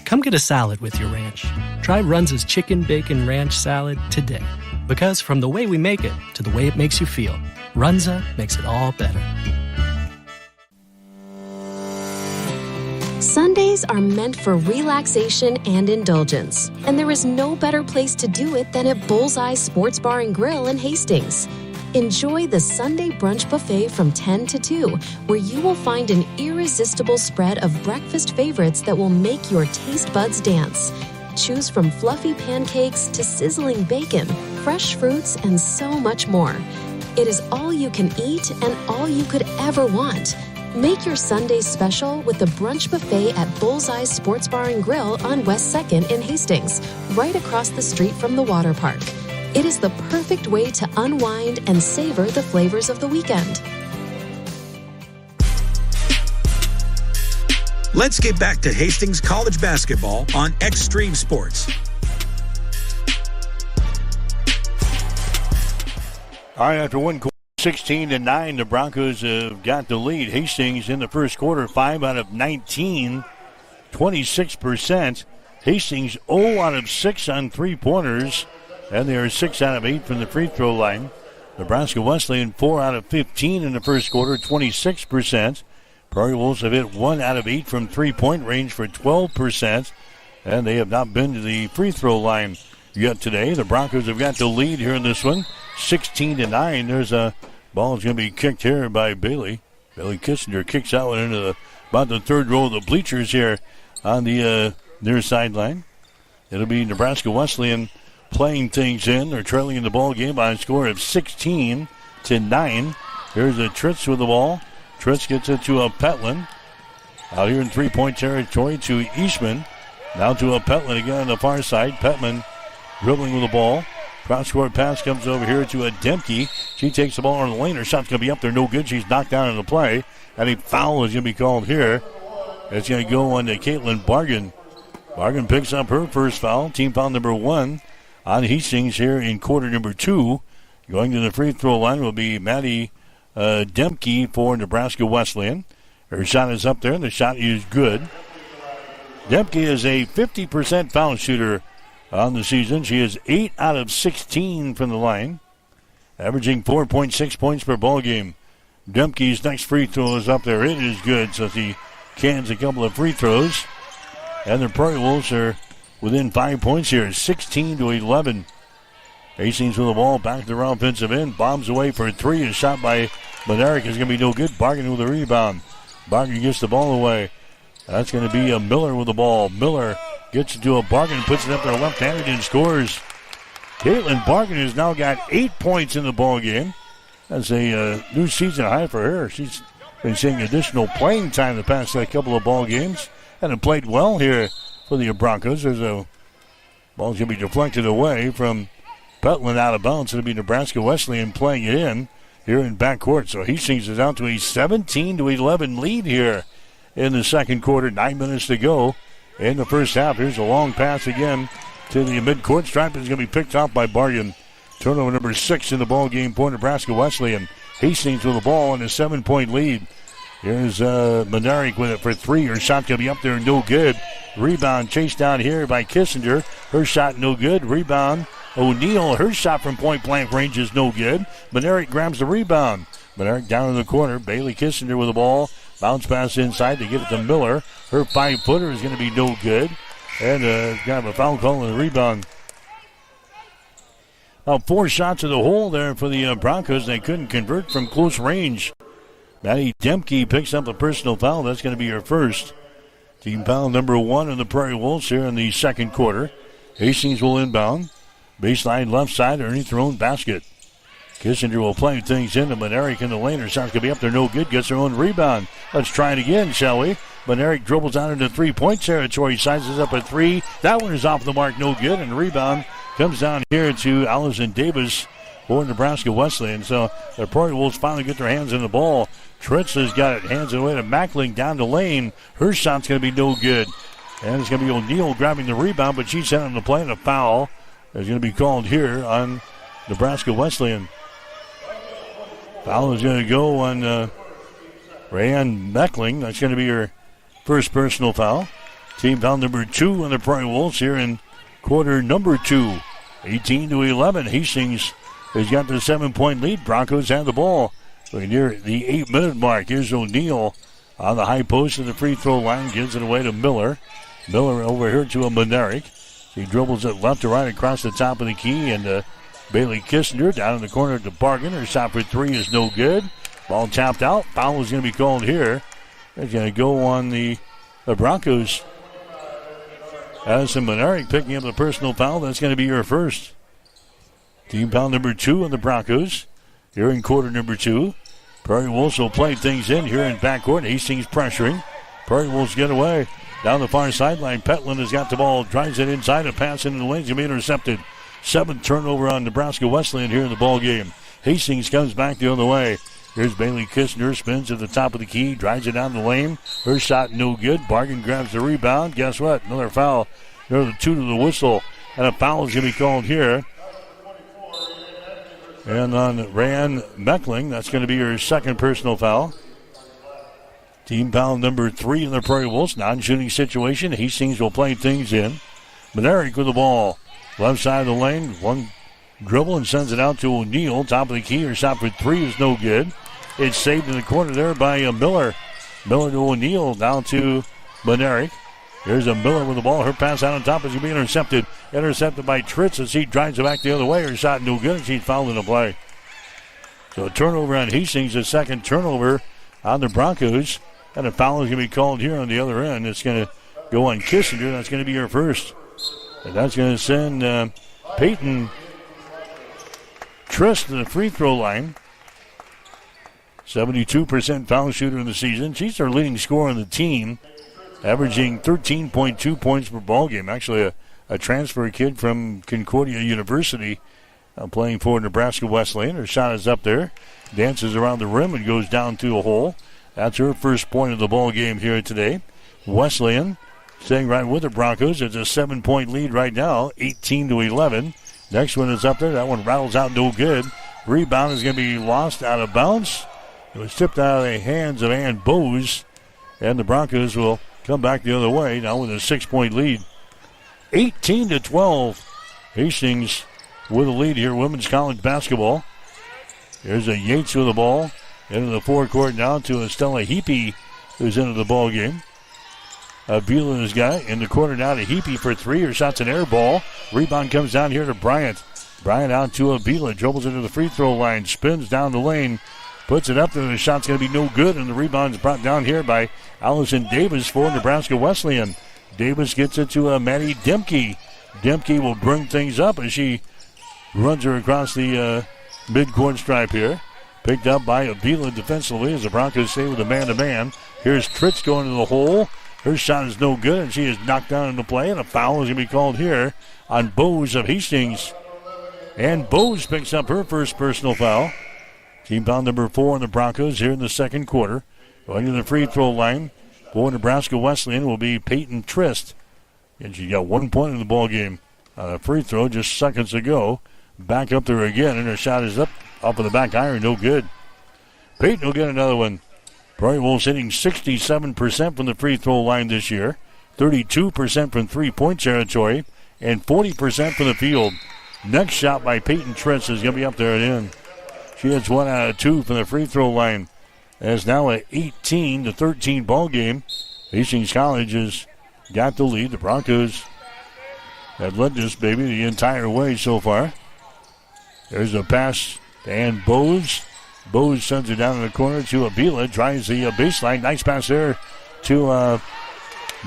Come get a salad with your ranch. Try Runza's chicken bacon ranch salad today. Because from the way we make it to the way it makes you feel, Runza makes it all better. Sundays are meant for relaxation and indulgence, and there is no better place to do it than at Bullseye Sports Bar and Grill in Hastings. Enjoy the Sunday brunch buffet from 10 to 2, where you will find an irresistible spread of breakfast favorites that will make your taste buds dance. Choose from fluffy pancakes to sizzling bacon, fresh fruits, and so much more. It is all you can eat and all you could ever want. Make your Sundays special with the brunch buffet at Bullseye Sports Bar and Grill on West 2nd in Hastings, right across the street from the water park. It is the perfect way to unwind and savor the flavors of the weekend. Let's get back to Hastings College basketball on Extreme Sports. All right, after one quarter, 16-9, the Broncos have got the lead. Hastings in the first quarter, 5 out of 19, 26%. Hastings 0 out of 6 on three-pointers, and they are 6 out of 8 from the free throw line. Nebraska Wesleyan 4 out of 15 in the first quarter, 26%. Prairie Wolves have hit 1 out of 8 from three-point range for 12%, and they have not been to the free throw line yet today. The Broncos have got the lead here in this one, 16-9. There's a ball that's going to be kicked here by Bailey. Bailey Kissinger kicks that one into about the third row of the bleachers here on the near sideline. It'll be Nebraska Wesleyan playing things in. They're trailing in the ball game by a score of 16-9. Here's a Tritz with the ball. Tritz gets it to a Petlin. Out here in three-point territory to Eastman. Now to a Petlin again on the far side. Petman dribbling with the ball. Cross-court pass comes over here to a Demke. She takes the ball on the lane. Her shot's going to be up there. No good. She's knocked down in the play. And a foul is going to be called here. It's going to go on to Caitlin Bargan. Bargan picks up her first foul. Team foul number 1 on Hastings here in quarter number 2. Going to the free throw line will be Maddie Demke for Nebraska Wesleyan. Her shot is up there, and the shot is good. Demke is a 50% foul shooter on the season. She is 8 out of 16 from the line, averaging 4.6 points per ball game. Demke's next free throw is up there. It is good, so she cans a couple of free throws. And the Prairie Wolves are within 5 points here, 16-11. Hastings with the ball back to their offensive end. Bombs away for a three. A shot by Monerick is going to be no good. Bargan with a rebound. Bargan gets the ball away. That's going to be a Miller with the ball. Miller gets it to a Bargan, puts it up there left-handed and scores. Caitlin Bargan has now got 8 points in the ball game. That's a new season high for her. She's been seeing additional playing time the past couple of ball games and have played well here for the Broncos. There's a ball's going to be deflected away from Petlin out of bounds. It'll be Nebraska Wesleyan playing it in here in backcourt. So Hastings is out to a 17-11 lead here in the second quarter. 9 minutes to go in the first half. Here's a long pass again to the midcourt stripe. It's going to be picked off by Bargan. Turnover number 6 in the ball game for Nebraska Wesleyan. Hastings with the ball and a 7-point lead. Here's Monerick with it for three. Her shot going to be up there, no good. Rebound chased down here by Kissinger. Her shot no good. Rebound O'Neal. Her shot from point-blank range is no good. Monerick grabs the rebound. Monerick down in the corner. Bailey Kissinger with the ball. Bounce pass inside to get it to Miller. Her 5-footer is going to be no good. And got a foul call on the rebound. Now 4 shots of the hole there for the Broncos. They couldn't convert from close range. Maddie Demke picks up the personal foul. That's going to be her first. Team foul number 1 in the Prairie Wolves here in the second quarter. Hastings will inbound. Baseline left side underneath their own basket. Kissinger will play things into Monerick in the lane. Her shot's going to be up there, no good. Gets her own rebound. Let's try it again, shall we? Monerick dribbles out into 3-point territory. Sizes up a 3. That one is off the mark, no good. And the rebound comes down here to Allison Davis for Nebraska Wesleyan. So the Prairie Wolves finally get their hands on the ball. Tritz has got it. Hands it away to Mackling down the lane. Her shot's going to be no good. And it's going to be O'Neal grabbing the rebound, but she's sent him to play, and a foul is going to be called here on Nebraska Wesleyan. Foul is going to go on Rayanne Mackling. That's going to be her first personal foul. Team foul number 2 on the Prairie Wolves here in quarter number 2. 18-11. Hastings has got the 7-point lead. Broncos have the ball. We're near the 8-minute mark. Here's O'Neal on the high post of the free throw line. Gives it away to Miller. Miller over here to a Monerick. He dribbles it left to right across the top of the key. And Bailey Kissinger down in the corner to Bargan. Her shot for 3 is no good. Ball tapped out. Foul is going to be called here. It's going to go on the Broncos. Addison Monerick picking up the personal foul. That's going to be her first. Team foul number 2 on the Broncos here in quarter number 2. Prairie Wolves will play things in here in backcourt. Hastings pressuring. Prairie Wolves get away. Down the far sideline, Petlin has got the ball. Drives it inside. A pass into the lane. It's going to be intercepted. 7th turnover on Nebraska Wesleyan here in the ball game. Hastings comes back the other way. Here's Bailey Kistner, spins at the top of the key, drives it down the lane. Her shot no good. Bargan grabs the rebound. Guess what? Another foul. Another 2 to the whistle. And a foul is going to be called here. And on Ryan Meckling, that's going to be her second personal foul. Team foul number 3 in the Prairie Wolves. Non-shooting situation. Hastings will play things in. Benerick with the ball. Left side of the lane. One dribble and sends it out to O'Neal. Top of the key. Her shot for 3 is no good. It's saved in the corner there by Miller. Miller to O'Neal. Down to Benerick. Here's a Miller with the ball. Her pass out on top is going to be intercepted. Intercepted by Tritz as he drives it back the other way. Her shot no good and she's fouled in the play. So a turnover on Hastings. A second turnover on the Broncos. And a foul is going to be called here on the other end. It's going to go on Kissinger. That's going to be her first. And that's going to send Peyton Trist to the free throw line. 72% foul shooter in the season. She's their leading scorer on the team, averaging 13.2 points per ball game. Actually, a transfer kid from Concordia University playing for Nebraska Wesleyan. Her shot is up there, dances around the rim and goes down to a hole. That's her first point of the ball game here today. Wesleyan staying right with the Broncos. It's a 7-point lead right now, 18-11. Next one is up there. That one rattles out no good. Rebound is going to be lost out of bounds. It was tipped out of the hands of Ann Bowes. And the Broncos will come back the other way now with a 6-point lead. 18-12. Hastings with a lead here. Women's college basketball. Here's a Yates with the ball. Into the forecourt now to Estella Heapy, who's into the ball game. Avila and his guy in the corner now to Heapy for 3. Her shot's an air ball. Rebound comes down here to Bryant. Bryant out to Avila. Dribbles into the free throw line. Spins down the lane. Puts it up there. The shot's going to be no good. And the rebound's brought down here by Allison Davis for Nebraska Wesleyan. Davis gets it to Maddie Demke. Demke will bring things up as she runs her across the midcourt stripe here. Picked up by Avila defensively as the Broncos stay with a man-to-man. Here's Tritz going to the hole. Her shot is no good, and she is knocked down into play, and a foul is going to be called here on Bowes of Hastings. And Bowes picks up her first personal foul. Team foul number 4 on the Broncos here in the second quarter. Going to the free throw line for Nebraska Wesleyan will be Peyton Trist. And she got 1 point in the ball game on a free throw just seconds ago. Back up there again, and her shot is up off of the back iron, no good. Peyton will get another one. Prairie Wolves hitting 67% from the free throw line this year, 32% from three-point territory, and 40% from the field. Next shot by Peyton Trist is going to be up there and in. She hits 1 out of 2 from the free throw line. As now an 18-13 ball game. Hastings College has got the lead. The Broncos have led this baby the entire way so far. There's a pass to Ann Bowes. Bowes sends it down in the corner to Avila. Drives the baseline. Nice pass there to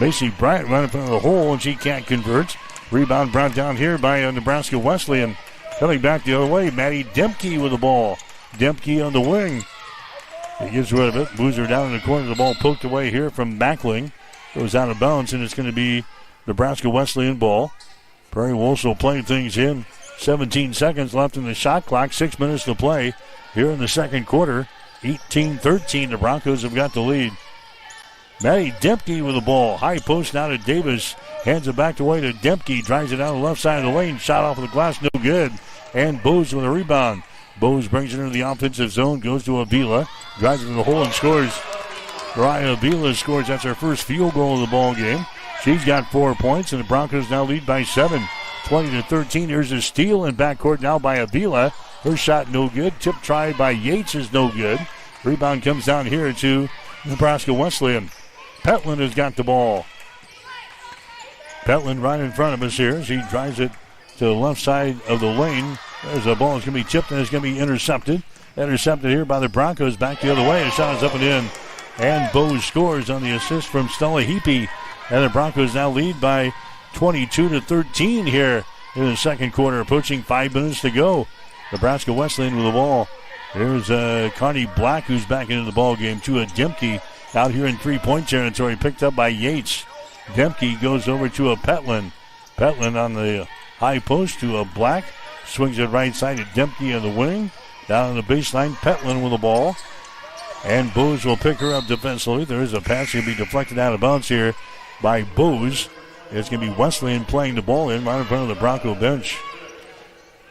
Macy Bryant right in front of the hole, and she can't convert. Rebound brought down here by Nebraska Wesleyan. Coming back the other way, Maddie Demke with the ball. Demke on the wing. He gets rid of it. Moves her down in the corner. The ball poked away here from Mackling. Goes out of bounds, and it's going to be Nebraska Wesleyan ball. Prairie Wolves will play things in. 17 seconds left in the shot clock. 6 minutes to play here in the second quarter. 18-13. The Broncos have got the lead. Maddie Demke with the ball. High post now to Davis. Hands it back away to Demke. Drives it down the left side of the lane. Shot off of the glass. No good. And Bowes with a rebound. Bowes brings it into the offensive zone. Goes to Avila. Drives it to the hole and scores. Ryan Avila scores. That's her first field goal of the ball game. She's got 4 points, and the Broncos now lead by 7. 20-13. Here's a steal in backcourt now by Avila. Her shot no good. Tip try by Yates is no good. Rebound comes down here to Nebraska Wesleyan. Petland has got the ball. Petland right in front of us here. She drives it to the left side of the lane. There's a ball that's going to be tipped and it's going to be intercepted. Intercepted here by the Broncos. Back the other way. The shot is up and in. And Bowes scores on the assist from Stella Heapy. And the Broncos now lead by 22-13 here in the second quarter. Approaching 5 minutes to go. Nebraska Wesleyan with the ball. There's Carney Black who's back into the ball game. To a Demke out here in three-point territory. Picked up by Yates. Demke goes over to a Petland. Petland on the high post to a Black. Swings it right side to Demke on the wing. Down on the baseline, Petland with the ball. And Bose will pick her up defensively. There is a pass going to be deflected out of bounds here by Bose. It's going to be Wesleyan playing the ball in right in front of the Bronco bench.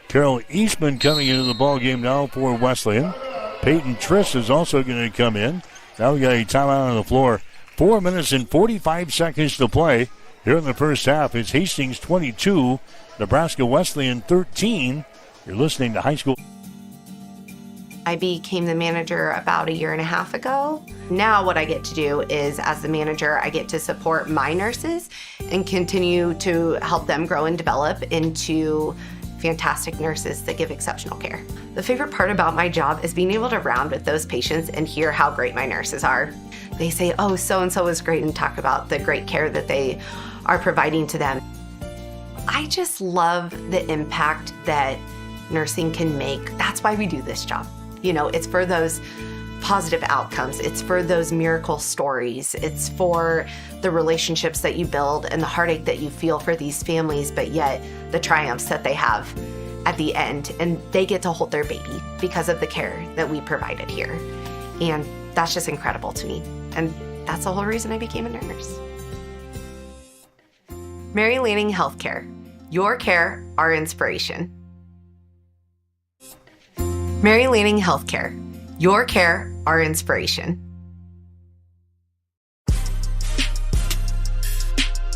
Carol Eastman coming into the ball game now for Wesleyan. Peyton Triss is also going to come in. Now we got a timeout on the floor. 4 minutes and 45 seconds to play here in the first half. It's Hastings 22, Nebraska Wesleyan 13. You're listening to High School. I became the manager about a year and a half ago. Now what I get to do is, as the manager, I get to support my nurses and continue to help them grow and develop into fantastic nurses that give exceptional care. The favorite part about my job is being able to round with those patients and hear how great my nurses are. They say, oh, so-and-so is great, and talk about the great care that they are providing to them. I just love the impact that nursing can make. That's why we do this job. You know, it's for those positive outcomes. It's for those miracle stories. It's for the relationships that you build and the heartache that you feel for these families, but yet the triumphs that they have at the end. And they get to hold their baby because of the care that we provided here. And that's just incredible to me. And that's the whole reason I became a nurse. Mary Lanning Healthcare. Your care, our inspiration. Mary Lanning Healthcare. Your care, our inspiration.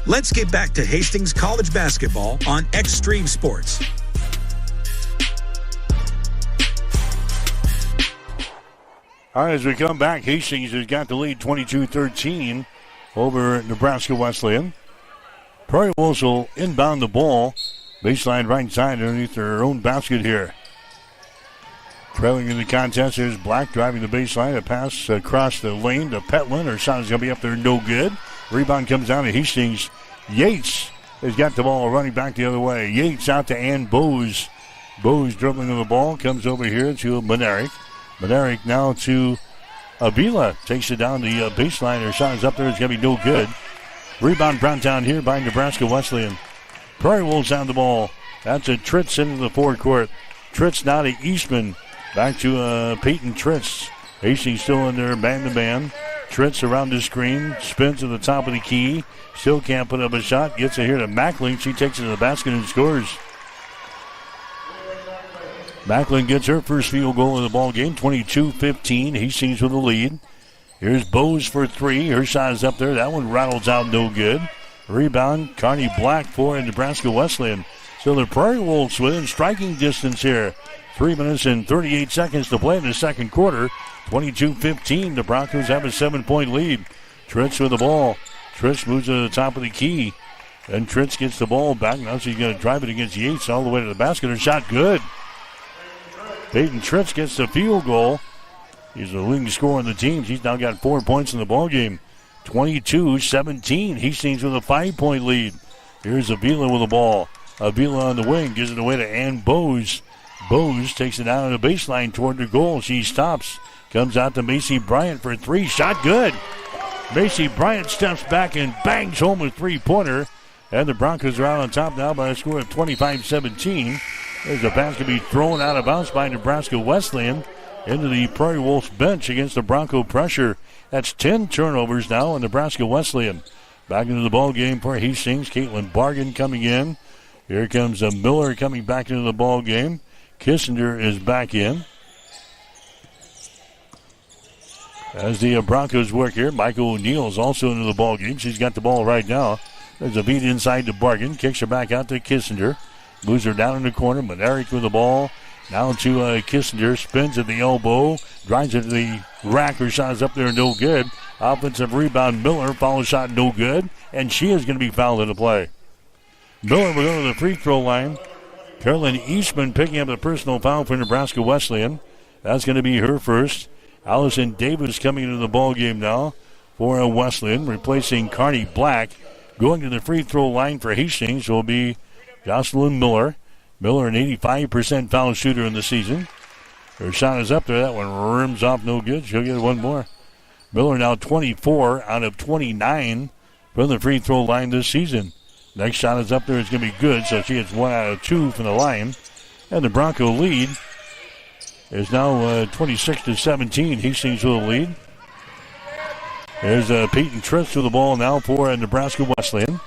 Let's get back to Hastings College basketball on Extreme Sports. All right, as we come back, Hastings has got the lead 22-13 over Nebraska Wesleyan. Prairie Wolves will inbound the ball. Baseline right side underneath their own basket here. Trailing in the contest, there's Black driving the baseline. A pass across the lane to Petlin. Her shot is going to be up there, no good. Rebound comes down to Hastings. Yates has got the ball running back the other way. Yates out to Ann Bose. Bose dribbling on the ball, comes over here to Monerick. Monerick now to Avila. Takes it down the baseline. Her shot is up there, it's going to be no good. Rebound brought down here by Nebraska Wesleyan. Prairie Wolves on the ball. That's a Tritz into the forecourt. Tritz now to Eastman. Back to Peyton Tritz. Hastings still in there, man-to-man. Tritz around the screen. Spins to the top of the key. Still can't put up a shot. Gets it here to Macklin. She takes it to the basket and scores. Macklin gets her first field goal of the ball game. 22-15. Hastings with the lead. Here's Bose for three. Her shot is up there. That one rattles out, no good. Rebound, Carney Black for Nebraska Wesleyan. So the Prairie Wolves within striking distance here. 3 minutes and 38 seconds to play in the second quarter. 22-15. The Broncos have a 7-point lead. Tritz with the ball. Tritz moves to the top of the key. And Tritz gets the ball back. Now she's going to drive it against Yates all the way to the basket. Her shot good. Peyton Tritz gets the field goal. He's the leading scorer on the team. He's now got 4 points in the ball game. 22-17. Hastings with a 5-point lead. Here's Avila with the ball. Avila on the wing. Gives it away to Ann Bose. Bose takes it out on the baseline toward the goal. She stops. Comes out to Macy Bryant for three. Shot good. Macy Bryant steps back and bangs home a three-pointer. And the Broncos are out on top now by a score of 25-17. There's a pass to be thrown out of bounds by Nebraska Wesleyan into the Prairie Wolves bench against the Bronco pressure. That's 10 turnovers now on Nebraska Wesleyan. Back into the ball game for Hastings. Caitlin Bargan coming in. Here comes Miller coming back into the ball game. Kissinger is back in. As the Broncos work here, Michael O'Neill is also into the ball game. She's got the ball right now. There's a beat inside to Bargan. Kicks her back out to Kissinger. Moves her down in the corner. Monerick with the ball. Now to Kissinger. Spins at the elbow. Drives it to the rack. Her shot is up there, no good. Offensive rebound. Miller. Foul shot, no good. And she is going to be fouled in the play. Miller will go to the free throw line. Carolyn Eastman picking up the personal foul for Nebraska Wesleyan. That's going to be her first. Allison Davis coming into the ball game now for Wesleyan, replacing Carney Black. Going to the free throw line for Hastings will be Jocelyn Miller. Miller, an 85% foul shooter in the season. Her shot is up there. That one rims off, no good. She'll get one more. Miller now 24 out of 29 from the free throw line this season. Next shot is up there. It's going to be good, so she gets 1 out of 2 from the line. And the Bronco lead is now 26-17. Hastings with the lead. There's Peyton Tritz with the ball now for Nebraska Wesleyan.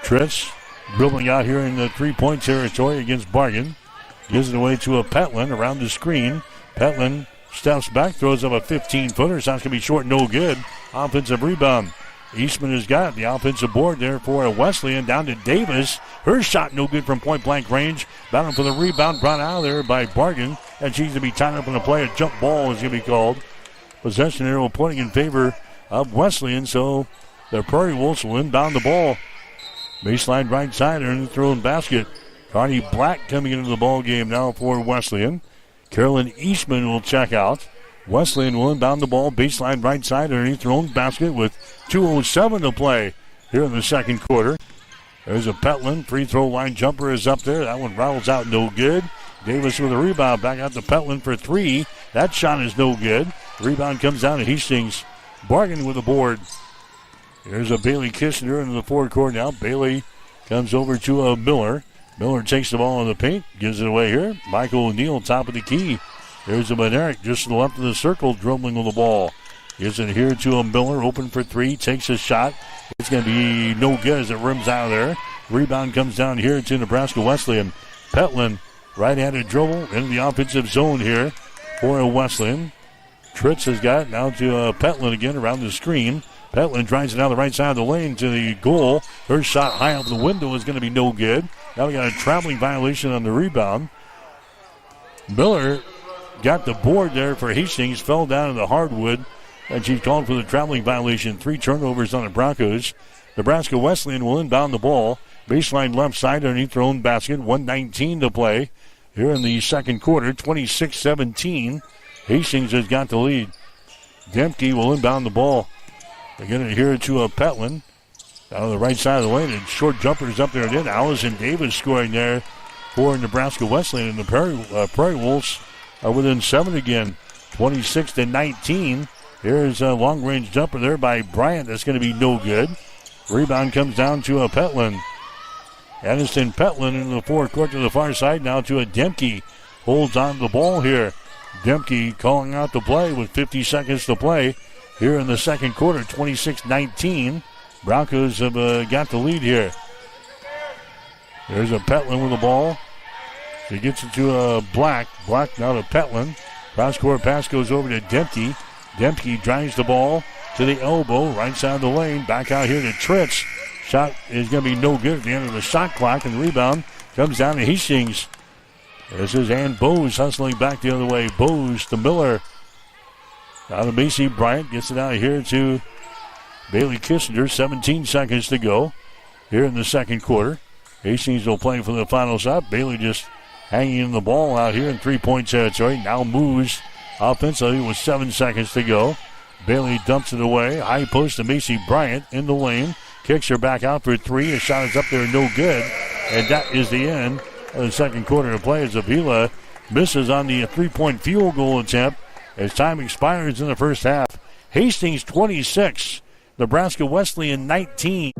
Tritz dribbling out here in the three-point territory against Bargan. Gives it away to a Petlin around the screen. Petlin steps back, throws up a 15-footer. Sounds going to be short, no good. Offensive rebound. Eastman has got the offensive board there for Wesleyan. Down to Davis. Her shot no good from point-blank range. Battling for the rebound, brought out of there by Bargan. And she's going to be tied up in a play. A jump ball is going to be called. Possession arrow pointing in favor of Wesleyan. So the Prairie Wolves will inbound the ball. Baseline right side in the throwing basket. Carney Black coming into the ball game now for Wesleyan. Carolyn Eastman will check out. Wesleyan will inbound the ball. Baseline right side underneath their own basket with 2:07 to play here in the second quarter. There's a Petlin. Free throw line jumper is up there. That one rattles out, no good. Davis with a rebound. Back out to Petlin for three. That shot is no good. Rebound comes down to Hastings. Bargan with the board. There's a Bailey Kissner into the forecourt now. Bailey comes over to Miller. Miller takes the ball in the paint. Gives it away here. Michael O'Neill, top of the key. There's a Monerick just to the left of the circle, dribbling with the ball. Gives it here to a Miller, open for three, takes a shot. It's going to be no good as it rims out of there. Rebound comes down here to Nebraska Wesleyan. Petlin, right-handed dribble into the offensive zone here for Wesleyan. Tritz has got it now to Petlin again around the screen. Petlin drives it down the right side of the lane to the goal. Her shot high up the window is going to be no good. Now we got a traveling violation on the rebound. Miller got the board there for Hastings, fell down in the hardwood, and she's called for the traveling violation. 3 turnovers on the Broncos. Nebraska Wesleyan will inbound the ball. Baseline left side underneath their own basket. 1:19 to play here in the second quarter. 26-17. Hastings has got the lead. Demke will inbound the ball. They get it here to a Petlin. Down on the right side of the lane, and short jumpers up there. And then Allison Davis scoring there for Nebraska Wesleyan. And the Prairie Wolves are within 7 again. 26-19. Here's a long-range jumper there by Bryant. That's going to be no good. Rebound comes down to a Petlin. Addison Petlin in the forecourt to the far side. Now to a Demke. Holds on to the ball here. Demke calling out the play with 50 seconds to play here in the second quarter. 26-19. Broncos have got the lead here. There's a Petlin with the ball. He gets it to Black. Black now to Petlin. Cross-court pass goes over to Demke. Demke drives the ball to the elbow, right side of the lane. Back out here to Tritz. Shot is going to be no good at the end of the shot clock, and the rebound comes down to Hastings. This is Ann Bowes hustling back the other way. Bowes to Miller. Now to Macy Bryant. Gets it out here to Bailey Kissinger. 17 seconds to go here in the second quarter. Hastings will play for the final shot. Bailey just hanging in the ball out here in three-point territory. Now moves offensively with 7 seconds to go. Bailey dumps it away. High post to Macy Bryant in the lane. Kicks her back out for three. The shot is up there, no good. And that is the end of the second quarter of play as Avila misses on the three-point field goal attempt as time expires in the first half. Hastings 26, Nebraska Wesleyan 19.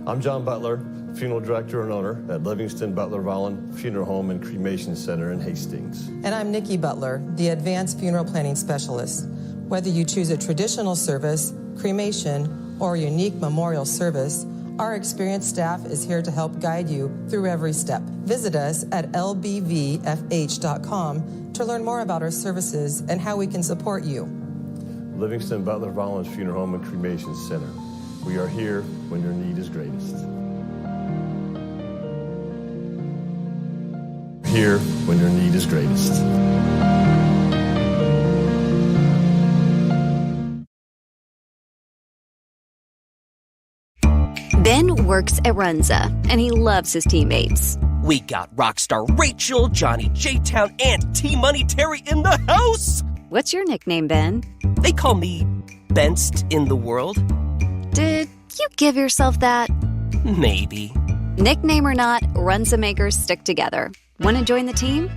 I'm John Butler, funeral director and owner at Livingston Butler Volland Funeral Home and Cremation Center in Hastings. And I'm Nikki Butler, the advanced funeral planning specialist. Whether you choose a traditional service, cremation, or a unique memorial service, our experienced staff is here to help guide you through every step. Visit us at lbvfh.com to learn more about our services and how we can support you. Livingston Butler Volland Funeral Home and Cremation Center. We are here when your need is greatest. Here when your need is greatest. Ben works at Runza, and he loves his teammates. We got Rockstar Rachel, Johnny J-Town, and T-Money Terry in the house! What's your nickname, Ben? They call me Benst in the world. Did you give yourself that? Maybe. Nickname or not, Runza makers stick together. Want to join the team?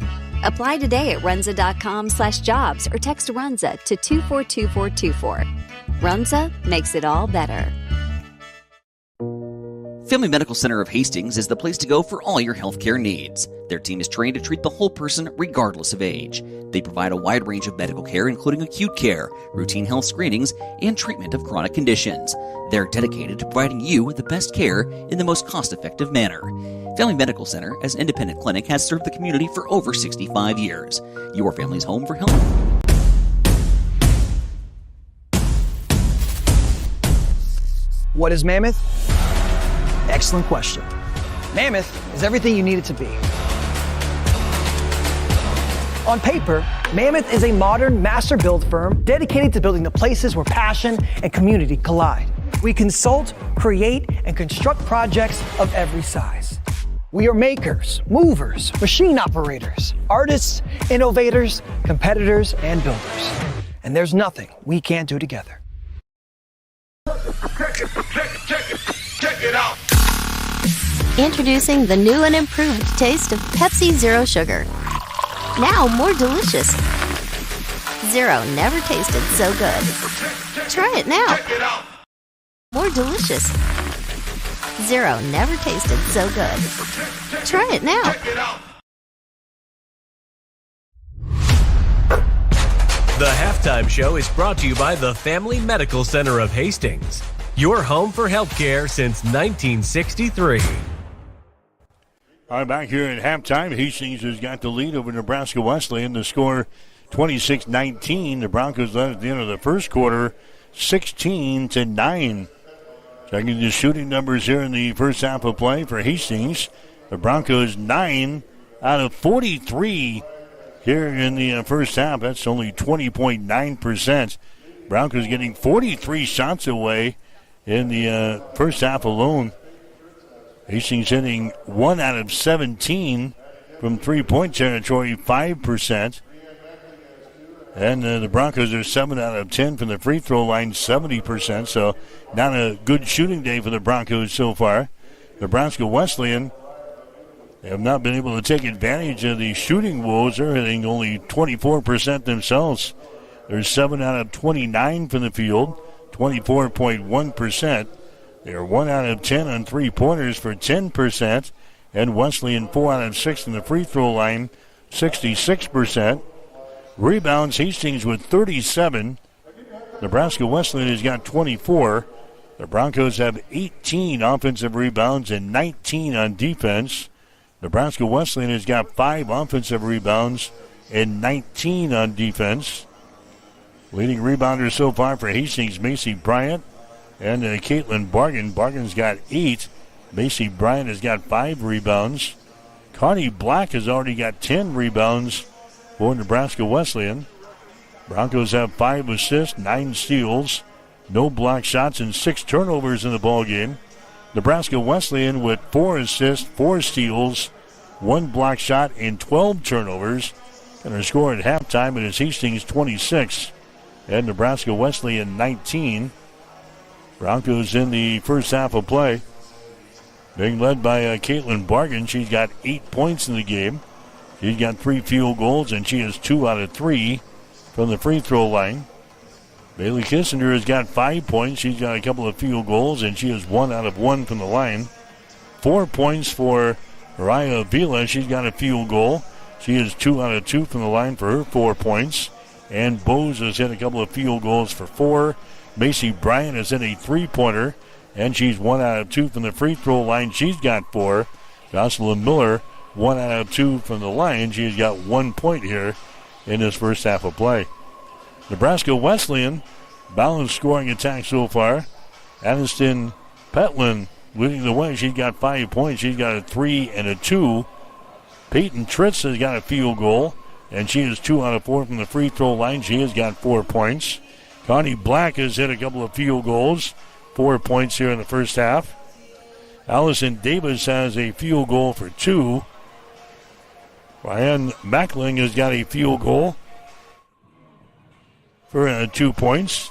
Apply today at runza.com/jobs or text Runza to 242424. Runza makes it all better. Family Medical Center of Hastings is the place to go for all your healthcare needs. Their team is trained to treat the whole person regardless of age. They provide a wide range of medical care, including acute care, routine health screenings, and treatment of chronic conditions. They're dedicated to providing you with the best care in the most cost-effective manner. Family Medical Center, as an independent clinic, has served the community for over 65 years. Your family's home for health. What is Mammoth? Excellent question. Mammoth is everything you need it to be. On paper, Mammoth is a modern master build firm dedicated to building the places where passion and community collide. We consult, create, and construct projects of every size. We are makers, movers, machine operators, artists, innovators, competitors, and builders. And there's nothing we can't do together. Check it out. Introducing the new and improved taste of Pepsi Zero Sugar. Now more delicious. Zero never tasted so good. Try it now. More delicious. Zero never tasted so good. Try it now. The Halftime Show is brought to you by the Family Medical Center of Hastings, your home for healthcare since 1963. All right, back here at halftime, Hastings has got the lead over Nebraska Wesleyan. The score 26-19. The Broncos led at the end of the first quarter 16-9. Checking the shooting numbers here in the first half of play for Hastings. The Broncos 9 out of 43 here in the first half. That's only 20.9%. Broncos getting 43 shots away in the first half alone. Hastings hitting 1 out of 17 from three-point territory, 5%. And the Broncos are 7 out of 10 from the free throw line, 70%. So not a good shooting day for the Broncos so far. Nebraska Wesleyan have not been able to take advantage of the shooting woes. They're hitting only 24% themselves. They're 7 out of 29 from the field, 24.1%. They're 1 out of 10 on three-pointers for 10%. And Wesleyan 4 out of 6 from the free throw line, 66%. Rebounds, Hastings with 37. Nebraska Wesleyan has got 24. The Broncos have 18 offensive rebounds and 19 on defense. Nebraska Wesleyan has got 5 offensive rebounds and 19 on defense. Leading rebounder so far for Hastings, Macy Bryant and Caitlin Bargan. Bargan's got 8. Macy Bryant has got 5 rebounds. Connie Black has already got 10 rebounds for Nebraska Wesleyan. Broncos have 5 assists, 9 steals, no block shots, and 6 turnovers in the ballgame. Nebraska Wesleyan with 4 assists, 4 steals, 1 block shot, and 12 turnovers. And their score at halftime, it is Hastings 26 and Nebraska Wesleyan 19. Broncos in the first half of play, being led by Caitlin Bargan. She's got 8 points in the game. She's got 3 field goals, and she has 2 out of 3 from the free throw line. Bailey Kissinger has got 5 points. She's got a couple of field goals, and she has 1 out of 1 from the line. 4 points for Raya Vila. She's got a field goal. She has 2 out of 2 from the line for her 4 points. And Bose has hit a couple of field goals for 4. Macy Bryant has hit a 3-pointer, and she's 1 out of 2 from the free throw line. She's got 4. Jocelyn Miller, 1 out of 2 from the line. She's got 1 point here in this first half of play. Nebraska Wesleyan, balanced scoring attack so far. Aniston Petlin leading the way. She's got 5 points. She's got a 3 and a 2. Peyton Tritz has got a field goal, and she is 2 out of 4 from the free throw line. She has got 4 points. Connie Black has hit a couple of field goals, 4 points here in the first half. Allison Davis has a field goal for 2. Ryan Mackling has got a field goal for 2 points.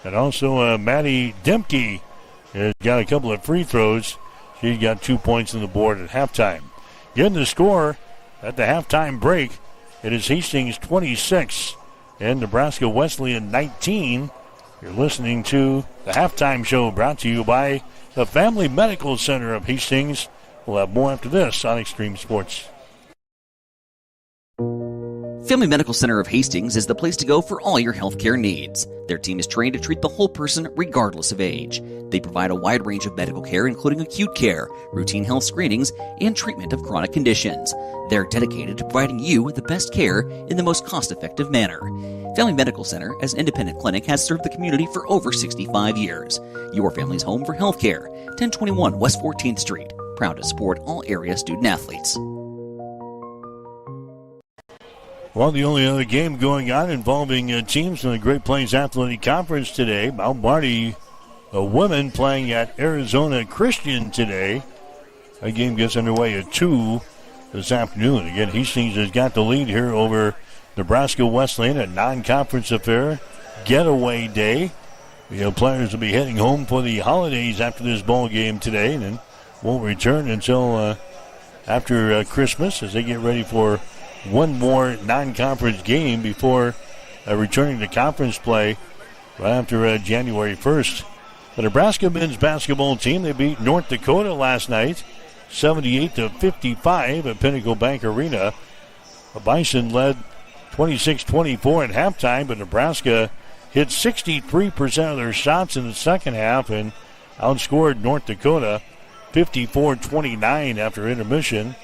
And also Maddie Demke has got a couple of free throws. She's got 2 points on the board at halftime. Getting the score at the halftime break, it is Hastings 26 and Nebraska Wesleyan 19. You're listening to the Halftime Show, brought to you by the Family Medical Center of Hastings. We'll have more after this on Extreme Sports. Family Medical Center of Hastings is the place to go for all your healthcare needs. Their team is trained to treat the whole person regardless of age. They provide a wide range of medical care, including acute care, routine health screenings, and treatment of chronic conditions. They're dedicated to providing you the best care in the most cost-effective manner. Family Medical Center, as an independent clinic, has served the community for over 65 years. Your family's home for healthcare. 1021 West 14th Street. Proud to support all area student-athletes. Well, the only other game going on involving teams in the Great Plains Athletic Conference today. Mount Marty women playing at Arizona Christian today. That game gets underway at 2 this afternoon. Again, Hastings has got the lead here over Nebraska Wesleyan, a non-conference affair, getaway day. The players will be heading home for the holidays after this ball game today, and then won't return until after Christmas as they get ready for one more non-conference game before returning to conference play right after January 1st. The Nebraska men's basketball team, they beat North Dakota last night, 78-55 at Pinnacle Bank Arena. The Bison led 26-24 at halftime, but Nebraska hit 63% of their shots in the second half and outscored North Dakota 54-29 after intermission.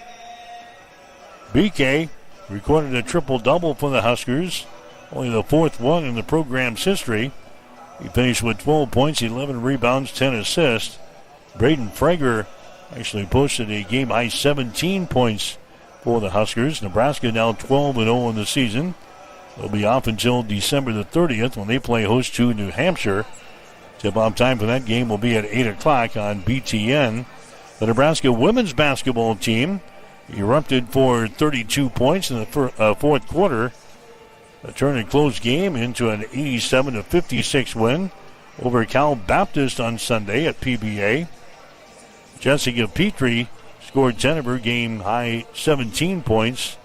BK recorded a triple-double for the Huskers, only the fourth one in the program's history. He finished with 12 points, 11 rebounds, 10 assists. Braden Frager actually posted a game-high 17 points for the Huskers. Nebraska now 12-0 in the season. They'll be off until December the 30th when they play host to New Hampshire. Tip-off time for that game will be at 8 o'clock on BTN. The Nebraska women's basketball team erupted for 32 points in the fourth quarter. A turn and close game into an 87-56 win over Cal Baptist on Sunday at PBA. Jessica Petrie scored 10 of her game-high 17 points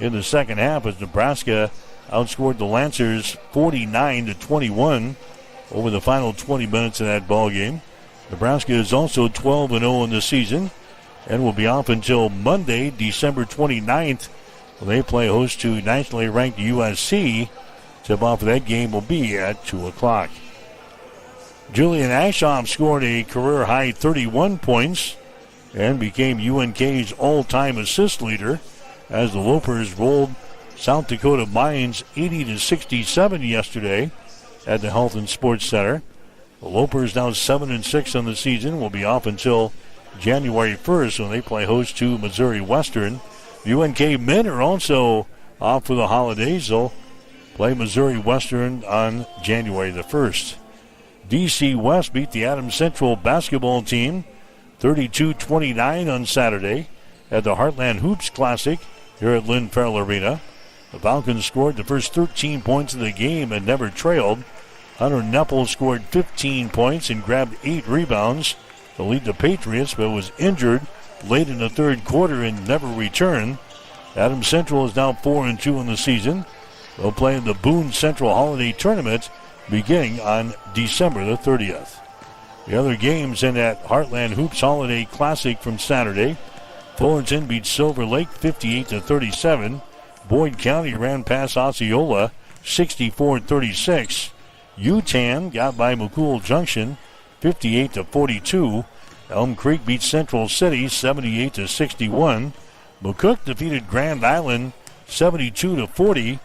in the second half as Nebraska outscored the Lancers 49-21 over the final 20 minutes of that ball game. Nebraska is also 12-0 in the season and will be off until Monday, December 29th, when they play host to nationally ranked USC. Tip-off of that game will be at 2 o'clock. Julian Ashoff scored a career-high 31 points and became UNK's all-time assist leader as the Lopers rolled South Dakota Mines 80-67 yesterday at the Health and Sports Center. The Lopers now 7-6 on the season, will be off until January 1st when they play host to Missouri Western. UNK men are also off for the holidays. They'll play Missouri Western on January the 1st. DC West beat the Adams Central basketball team 32-29 on Saturday at the Heartland Hoops Classic here at Lynn Farrell Arena. The Falcons scored the first 13 points of the game and never trailed. Hunter Neppel scored 15 points and grabbed 8 rebounds to lead the Patriots, but was injured late in the third quarter and never returned. Adams Central is now 4-2 in the season. They'll play in the Boone Central Holiday Tournament beginning on December the 30th. The other games in that Heartland Hoops Holiday Classic from Saturday. Fullerton beat Silver Lake 58-37. Boyd County ran past Osceola 64-36. Utan got by McCool Junction 58-42. Elm Creek beat Central City 78-61. McCook defeated Grand Island 72-40.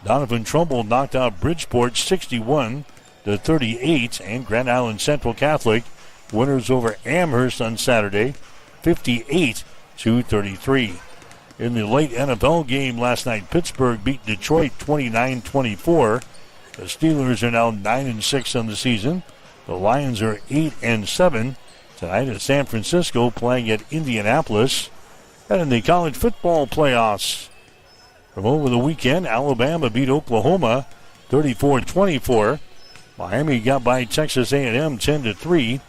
Donovan Trumbull knocked out Bridgeport 61-38. And Grand Island Central Catholic winners over Amherst on Saturday 58-33. In the late NFL game last night, Pittsburgh beat Detroit 29-24. The Steelers are now 9-6 on the season. The Lions are 8-7. Tonight at San Francisco playing at Indianapolis. And in the college football playoffs from over the weekend, Alabama beat Oklahoma 34-24. Miami got by Texas A&M 10-3.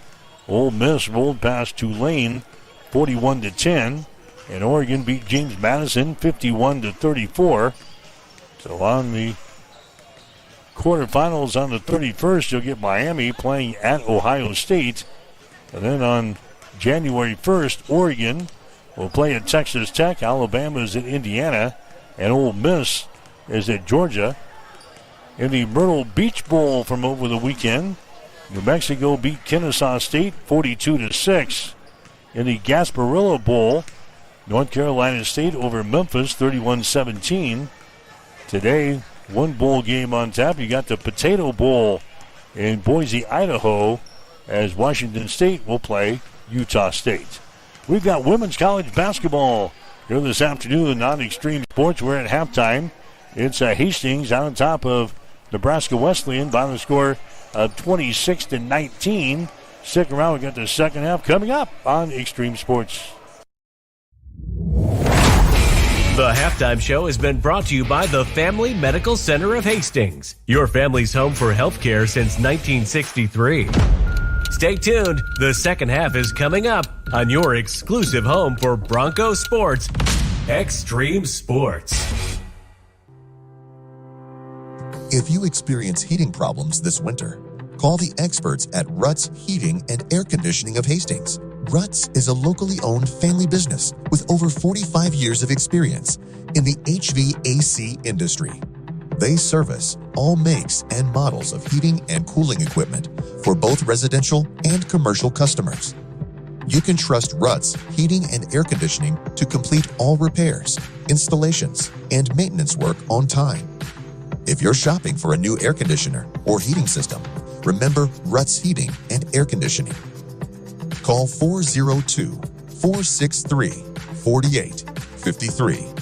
Ole Miss rolled past Tulane 41-10. And Oregon beat James Madison 51-34. So on the quarterfinals on the 31st, you'll get Miami playing at Ohio State. And then on January 1st, Oregon will play at Texas Tech. Alabama is at Indiana. And Ole Miss is at Georgia. In the Myrtle Beach Bowl from over the weekend, New Mexico beat Kennesaw State 42-6. In the Gasparilla Bowl, North Carolina State over Memphis 31-17. Today, one bowl game on tap. You got the Potato Bowl in Boise, Idaho, as Washington State will play Utah State. We've got women's college basketball here this afternoon on Extreme Sports. We're at halftime. It's Hastings out on top of Nebraska Wesleyan by the score of 26-19. Stick around. We got the second half coming up on Extreme Sports. The halftime show has been brought to you by the Family Medical Center of Hastings, your family's home for healthcare since 1963. Stay tuned. The second half is coming up on your exclusive home for Bronco Sports, Extreme Sports. If you experience heating problems this winter, call the experts at Ruts Heating and Air Conditioning of Hastings. Ruts is a locally owned family business with over 45 years of experience in the HVAC industry. They service all makes and models of heating and cooling equipment for both residential and commercial customers. You can trust Ruts Heating and Air Conditioning to complete all repairs, installations, and maintenance work on time. If you're shopping for a new air conditioner or heating system, remember Ruts Heating and Air Conditioning. Call 402-463-4853.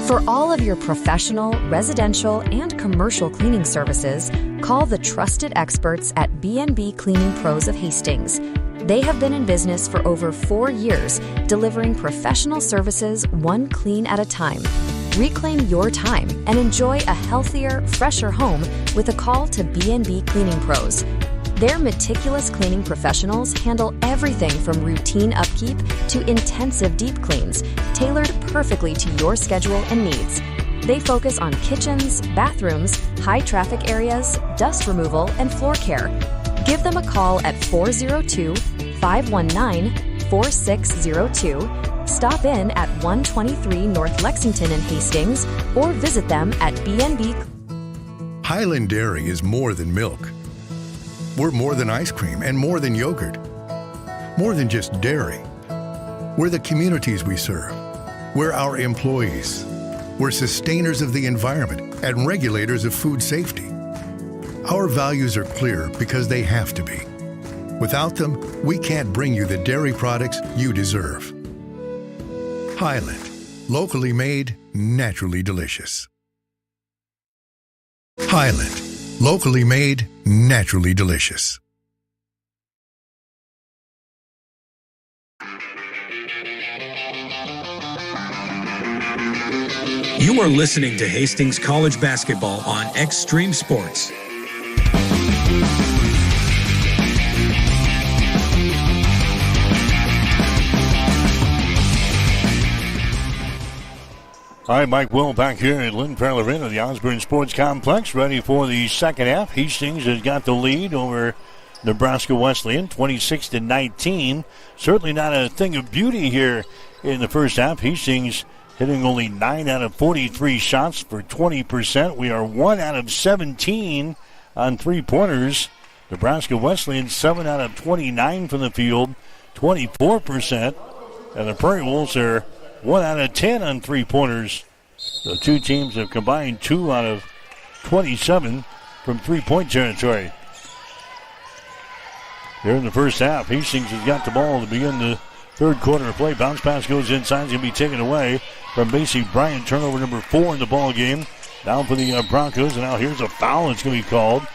For all of your professional, residential, and commercial cleaning services, call the trusted experts at B&B Cleaning Pros of Hastings. They have been in business for over 4 years, delivering professional services one clean at a time. Reclaim your time and enjoy a healthier, fresher home with a call to B&B Cleaning Pros. Their meticulous cleaning professionals handle everything from routine upkeep to intensive deep cleans, tailored perfectly to your schedule and needs. They focus on kitchens, bathrooms, high traffic areas, dust removal, and floor care. Give them a call at 402-519-4602. Stop in at 123 North Lexington in Hastings or visit them at B&B. Highland Dairy is more than milk. We're more than ice cream and more than yogurt. More than just dairy. We're the communities we serve. We're our employees. We're sustainers of the environment and regulators of food safety. Our values are clear because they have to be. Without them, we can't bring you the dairy products you deserve. Highland, locally made, naturally delicious. Highland, locally made, naturally delicious. You are listening to Hastings College Basketball on Extreme Sports. All right, Mike Will back here at Lynn Fair Arena, the Osborne Sports Complex, ready for the second half. Hastings has got the lead over Nebraska Wesleyan, 26-19. Certainly not a thing of beauty here in the first half. Hastings hitting only 9 out of 43 shots for 20%. We are 1 out of 17 on three-pointers. Nebraska Wesleyan 7 out of 29 from the field, 24%. And the Prairie Wolves are 1 out of 10 on three-pointers. The two teams have combined 2 out of 27 from three-point territory. Here in the first half, Hastings has got the ball to begin the third quarter of play. Bounce pass goes inside. It's going to be taken away from Macy Bryant. Turnover number 4 in the ball game. Down for the Broncos. And now here's a foul that's going to be called.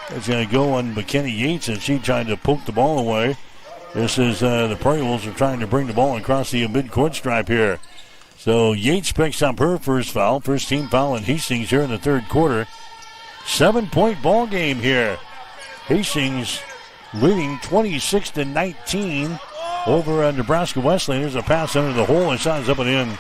It's going to go on McKenna Yates as she tried to poke the ball away. This is the Prairie Wolves are trying to bring the ball across the mid-court stripe here. So Yates picks up her first foul. First team foul in Hastings here in the third quarter. 7-point ball game here. Hastings leading 26-19 over Nebraska Wesleyan. There's a pass under the hole. It shot up and in.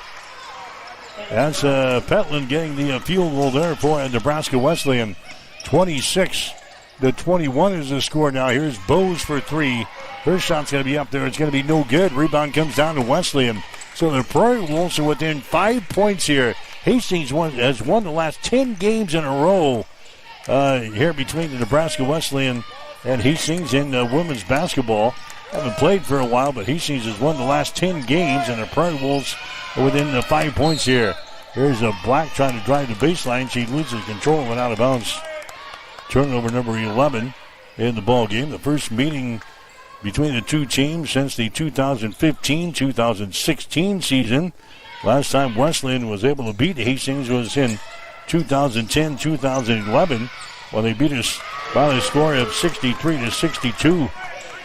That's Petland getting the field goal there for Nebraska Wesleyan. 26-21 is the score now. Here's Bowes for three. Her shot's going to be up there. It's going to be no good. Rebound comes down to Wesleyan. So the Prairie Wolves are within 5 points here. Hastings has won the last 10 games in a row here between the Nebraska Wesleyan and Hastings in women's basketball. Haven't played for a while, but Hastings has won the last 10 games, and the Prairie Wolves are within 5 points here. Here's a Black trying to drive the baseline. She loses control and went out of bounds. Turnover number 11 in the ball game. The first meeting between the two teams since the 2015-2016 season. Last time Wesleyan was able to beat Hastings was in 2010-2011 when they beat us by a score of 63-62.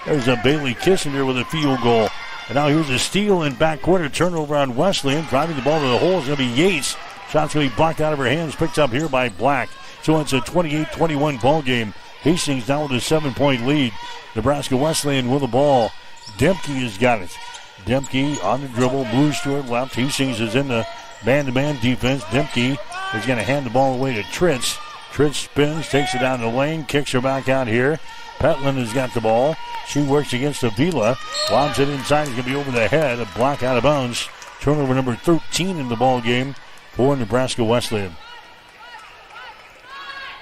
There's a Bailey Kissinger with a field goal. And now here's a steal in backcourt. A turnover on Wesleyan. Driving the ball to the hole is going to be Yates. Shot's going to be blocked out of her hands. Picked up here by Black. So it's a 28-21 ball game. Hastings down with a 7-point lead. Nebraska Wesleyan with the ball. Demke has got it. Demke on the dribble. Moves to her left. Hastings is in the man-to-man defense. Demke is going to hand the ball away to Tritz. Tritz spins, takes it down the lane, kicks her back out here. Petland has got the ball. She works against Avila. Lobs it inside. It's going to be over the head. A block out of bounds. Turnover number 13 in the ball game for Nebraska Wesleyan.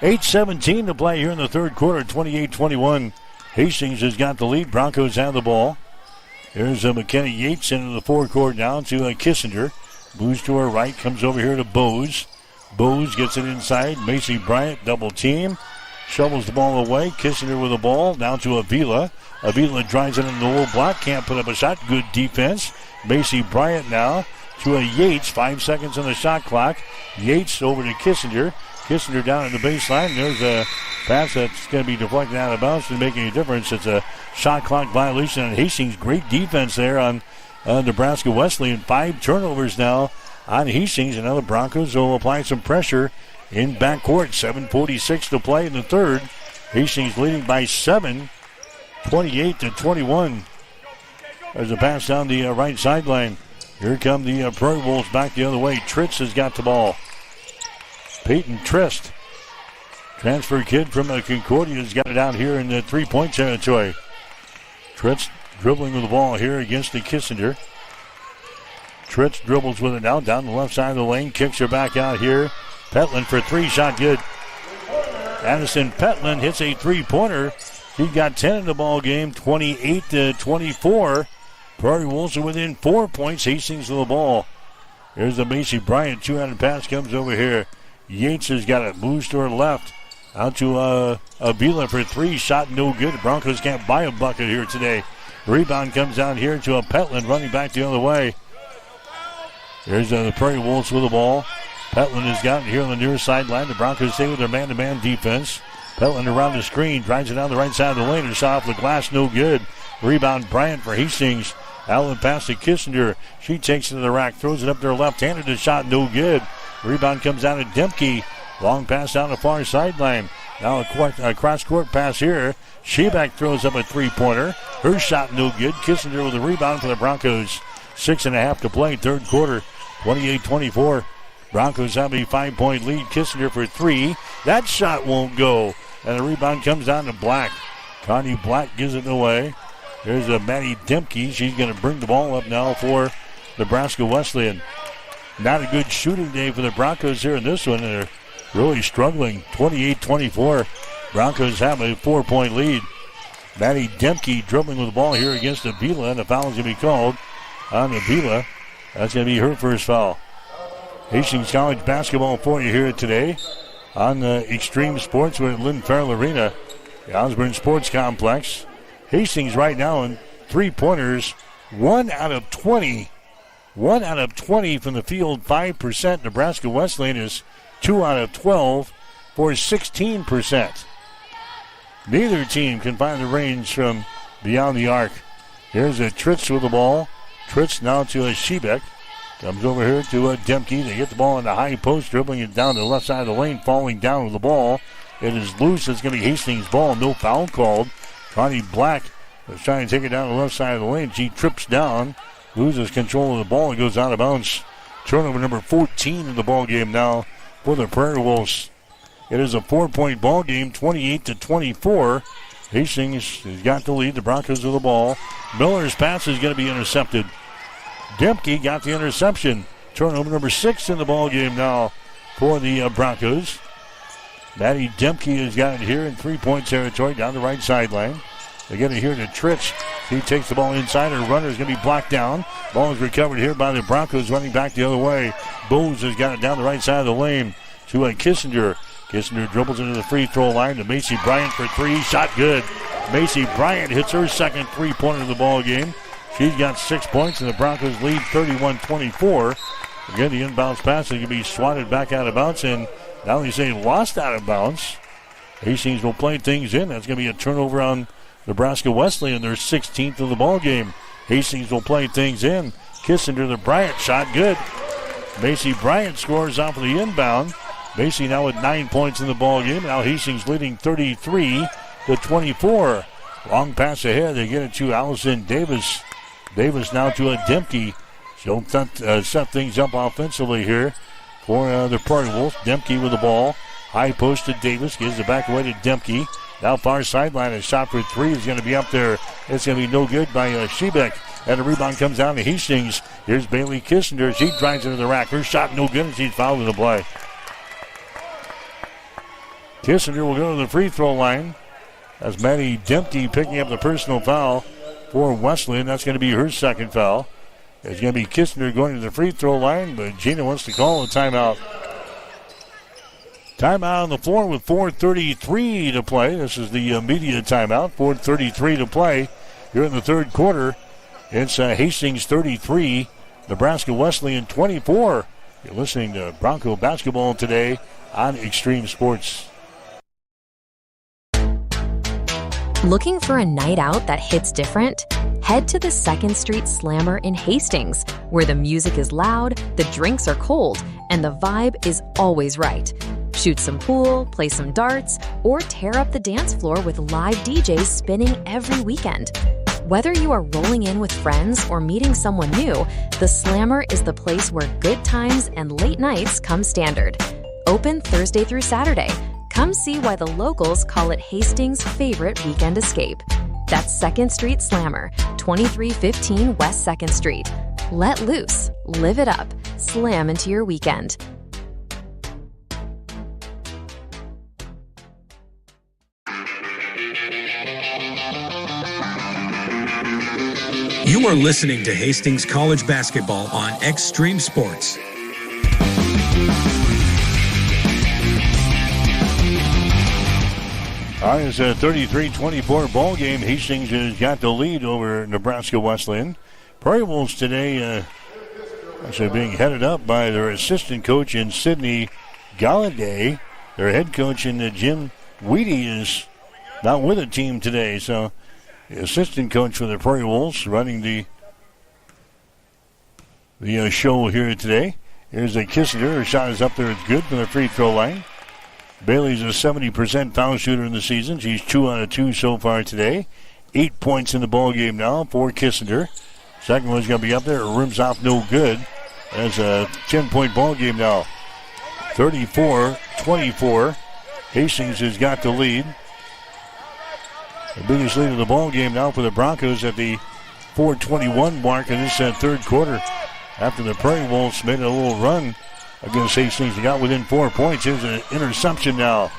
8:17 to play here in the third quarter. 28-21. Hastings has got the lead. Broncos have the ball. There's McKenna Yates into the forecourt now to Kissinger. Moves to her right. Comes over here to Bowes. Bowes gets it inside. Macy Bryant double team. Shovels the ball away. Kissinger with the ball. Down to Avila. Avila drives it in the low block. Can't put up a shot. Good defense. Macy Bryant now to a Yates. 5 seconds on the shot clock. Yates over to Kissinger. Kissinger down at the baseline. There's a pass that's going to be deflected out of bounds. Doesn't make any difference. It's a shot clock violation on Hastings. Great defense there on Nebraska Wesleyan. 5 turnovers now on Hastings. And now the Broncos will apply some pressure in backcourt. 7:46 to play in the third. Hastings leading by 7, 28-21. There's a pass down the right sideline. Here come the Prairie Wolves back the other way. Tritz has got the ball. Peyton Trist, transfer kid from Concordia, has got it out here in the three-point territory. Tritz dribbling with the ball here against the Kissinger. Tritz dribbles with it now down the left side of the lane. Kicks her back out here. Petland for three, shot good. Addison Petland hits a three-pointer. He got 10 in the ball game, 28-24. Prairie Wolves are within 4 points. Hastings with the ball. Here's the Macy Bryant. Two-handed pass comes over here. Yates has got it. Moves to her left. Out to Avila for three. Shot no good. The Broncos can't buy a bucket here today. Rebound comes down here to a Petland running back the other way. Here's the Prairie Wolves with the ball. Petland has got it here on the near sideline. The Broncos stay with their man-to-man defense. Petland around the screen. Drives it down the right side of the lane. A shot off the glass. No good. Rebound Bryant for Hastings. Allen pass to Kissinger. She takes it to the rack. Throws it up there left-handed. A shot no good. Rebound comes down to Demke. Long pass down the far sideline. Now a cross-court pass here. Shebeck throws up a three-pointer. Her shot no good. Kissinger with a rebound for the Broncos. 6.5 to play, third quarter. 28-24. Broncos have a 5-point lead. Kissinger for three. That shot won't go. And the rebound comes down to Black. Connie Black gives it away. There's a Maddie Demke. She's going to bring the ball up now for Nebraska Wesleyan. Not a good shooting day for the Broncos here in this one. They're really struggling. 28-24. Broncos have a 4-point lead. Maddie Demke dribbling with the ball here against Avila, and a foul is going to be called on Avila. That's going to be her first foul. Hastings College basketball for you here today on Extreme Sports with Lynn Farrell Arena, the Osborne Sports Complex. Hastings right now in three-pointers, 1 out of 20. 1 out of 20 from the field, 5%. Nebraska Wesleyan is 2 out of 12 for 16%. Neither team can find the range from beyond the arc. Here's a Tritz with the ball. Tritz now to a Shebeck. Comes over here to a Demke. They get the ball in the high post, dribbling it down to the left side of the lane, falling down with the ball. It is loose. It's going to be Hastings' ball. No foul called. Connie Black is trying to take it down the left side of the lane. She trips down, loses control of the ball, and goes out of bounds. Turnover number 14 in the ball game now for the Prairie Wolves. It is a 4-point ball game, 28-24. Hastings has got the lead. The Broncos with the ball. Miller's pass is going to be intercepted. Dempke got the interception. Turnover number 6 in the ball game now for the Broncos. Matty Dempke has got it here in 3-point territory down the right sideline. They get it here to Tritz. He takes the ball inside. Her runner is going to be blocked down. Ball is recovered here by the Broncos running back the other way. Bowes has got it down the right side of the lane to Kissinger. Kissinger dribbles into the free throw line to Macy Bryant for 3. Shot good. Macy Bryant hits her second 3-pointer of the ball game. She's got 6 points, and the Broncos lead 31-24. Again, the inbounds pass is going to be swatted back out of bounds, and now they say lost out of bounds. Hastings will play things in. That's going to be a turnover on Nebraska Wesleyan, their 16th of the ball game. Hastings will play things in. Kissinger, the Bryant shot, good. Macy Bryant scores off of the inbound. Macy now with 9 points in the ball game. Now Hastings leading 33-24. Long pass ahead. They get it to Allison Davis. Davis now to a Dempke. She'll set things up offensively here for the Prairie Wolves. Dempke with the ball. High post to Davis. Gives it back away to Dempke. Now far sideline. A shot for 3 is going to be up there. It's going to be no good by Shebeck. And the rebound comes down to Hastings. Here's Bailey Kissinger. She drives into the rack. Her shot no good, and she's fouled in the play. Kissinger will go to the free throw line. That's Maddie Dempke picking up the personal foul for Wesleyan. That's going to be her second foul. It's going to be Kissinger going to the free throw line, but Gina wants to call a timeout. Timeout on the floor with 4:33 to play. This is the media timeout. 4:33 to play here in the third quarter. It's Hastings 33, Nebraska Wesleyan 24. You're listening to Bronco Basketball today on Extreme Sports. Looking for a night out that hits different? Head to the 2nd Street Slammer in Hastings, where the music is loud, the drinks are cold, and the vibe is always right. Shoot some pool, play some darts, or tear up the dance floor with live DJs spinning every weekend. Whether you are rolling in with friends or meeting someone new, the Slammer is the place where good times and late nights come standard. Open Thursday through Saturday. Come see why the locals call it Hastings' favorite weekend escape. That's 2nd Street Slammer, 2315 West 2nd Street. Let loose, live it up, slam into your weekend. You are listening to Hastings College Basketball on Extreme Sports. All right, it's a 33-24 ball game. Hastings has got the lead over Nebraska Wesleyan. Prairie Wolves today actually being headed up by their assistant coach in Sydney Galladay. Their head coach in Jim Weedy is not with the team today. So the assistant coach for the Prairie Wolves running the show here today. Here's a Kissinger. Her shot is up there. It's good from the free throw line. Bailey's a 70% foul shooter in the season. She's 2 out of 2 so far today. 8 points in the ball game now for Kissinger. Second one's going to be up there. It rims off no good. That's a 10-point ball game now. 34-24. Hastings has got the lead. The biggest lead of the ball game now for the Broncos at the 4:21 mark in this third quarter. After the Prairie Wolves made a little run against Hastings, they got within 4 points. Here's an interception now.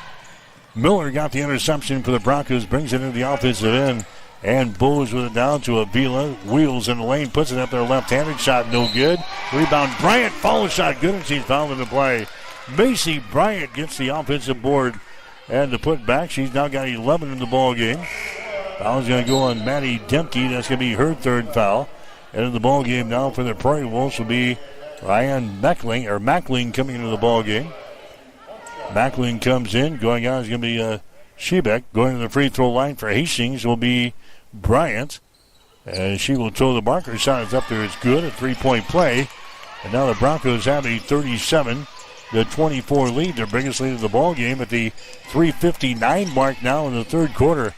Miller got the interception for the Broncos, brings it into the offensive end, and Bowes with it down to Avila. Wheels in the lane, puts it up there, left-handed shot, no good. Rebound, Bryant, follow shot, good, and she's fouled in the play. Macy Bryant gets the offensive board and the put back. She's now got 11 in the ball game. Foul's going to go on Maddie Dempke. That's going to be her third foul. And in the ball game now for the Prairie Wolves will be Ryan Mackling coming into the ball game. Mackling comes in. Going out is going to be Shebeck. Going to the free throw line for Hastings will be Bryant. And she will throw the marker shot. It's up there. It's good. A 3-point play. And now the Broncos have a 37-24 lead. Their biggest lead of the ball game at the 3:59 mark now in the third quarter.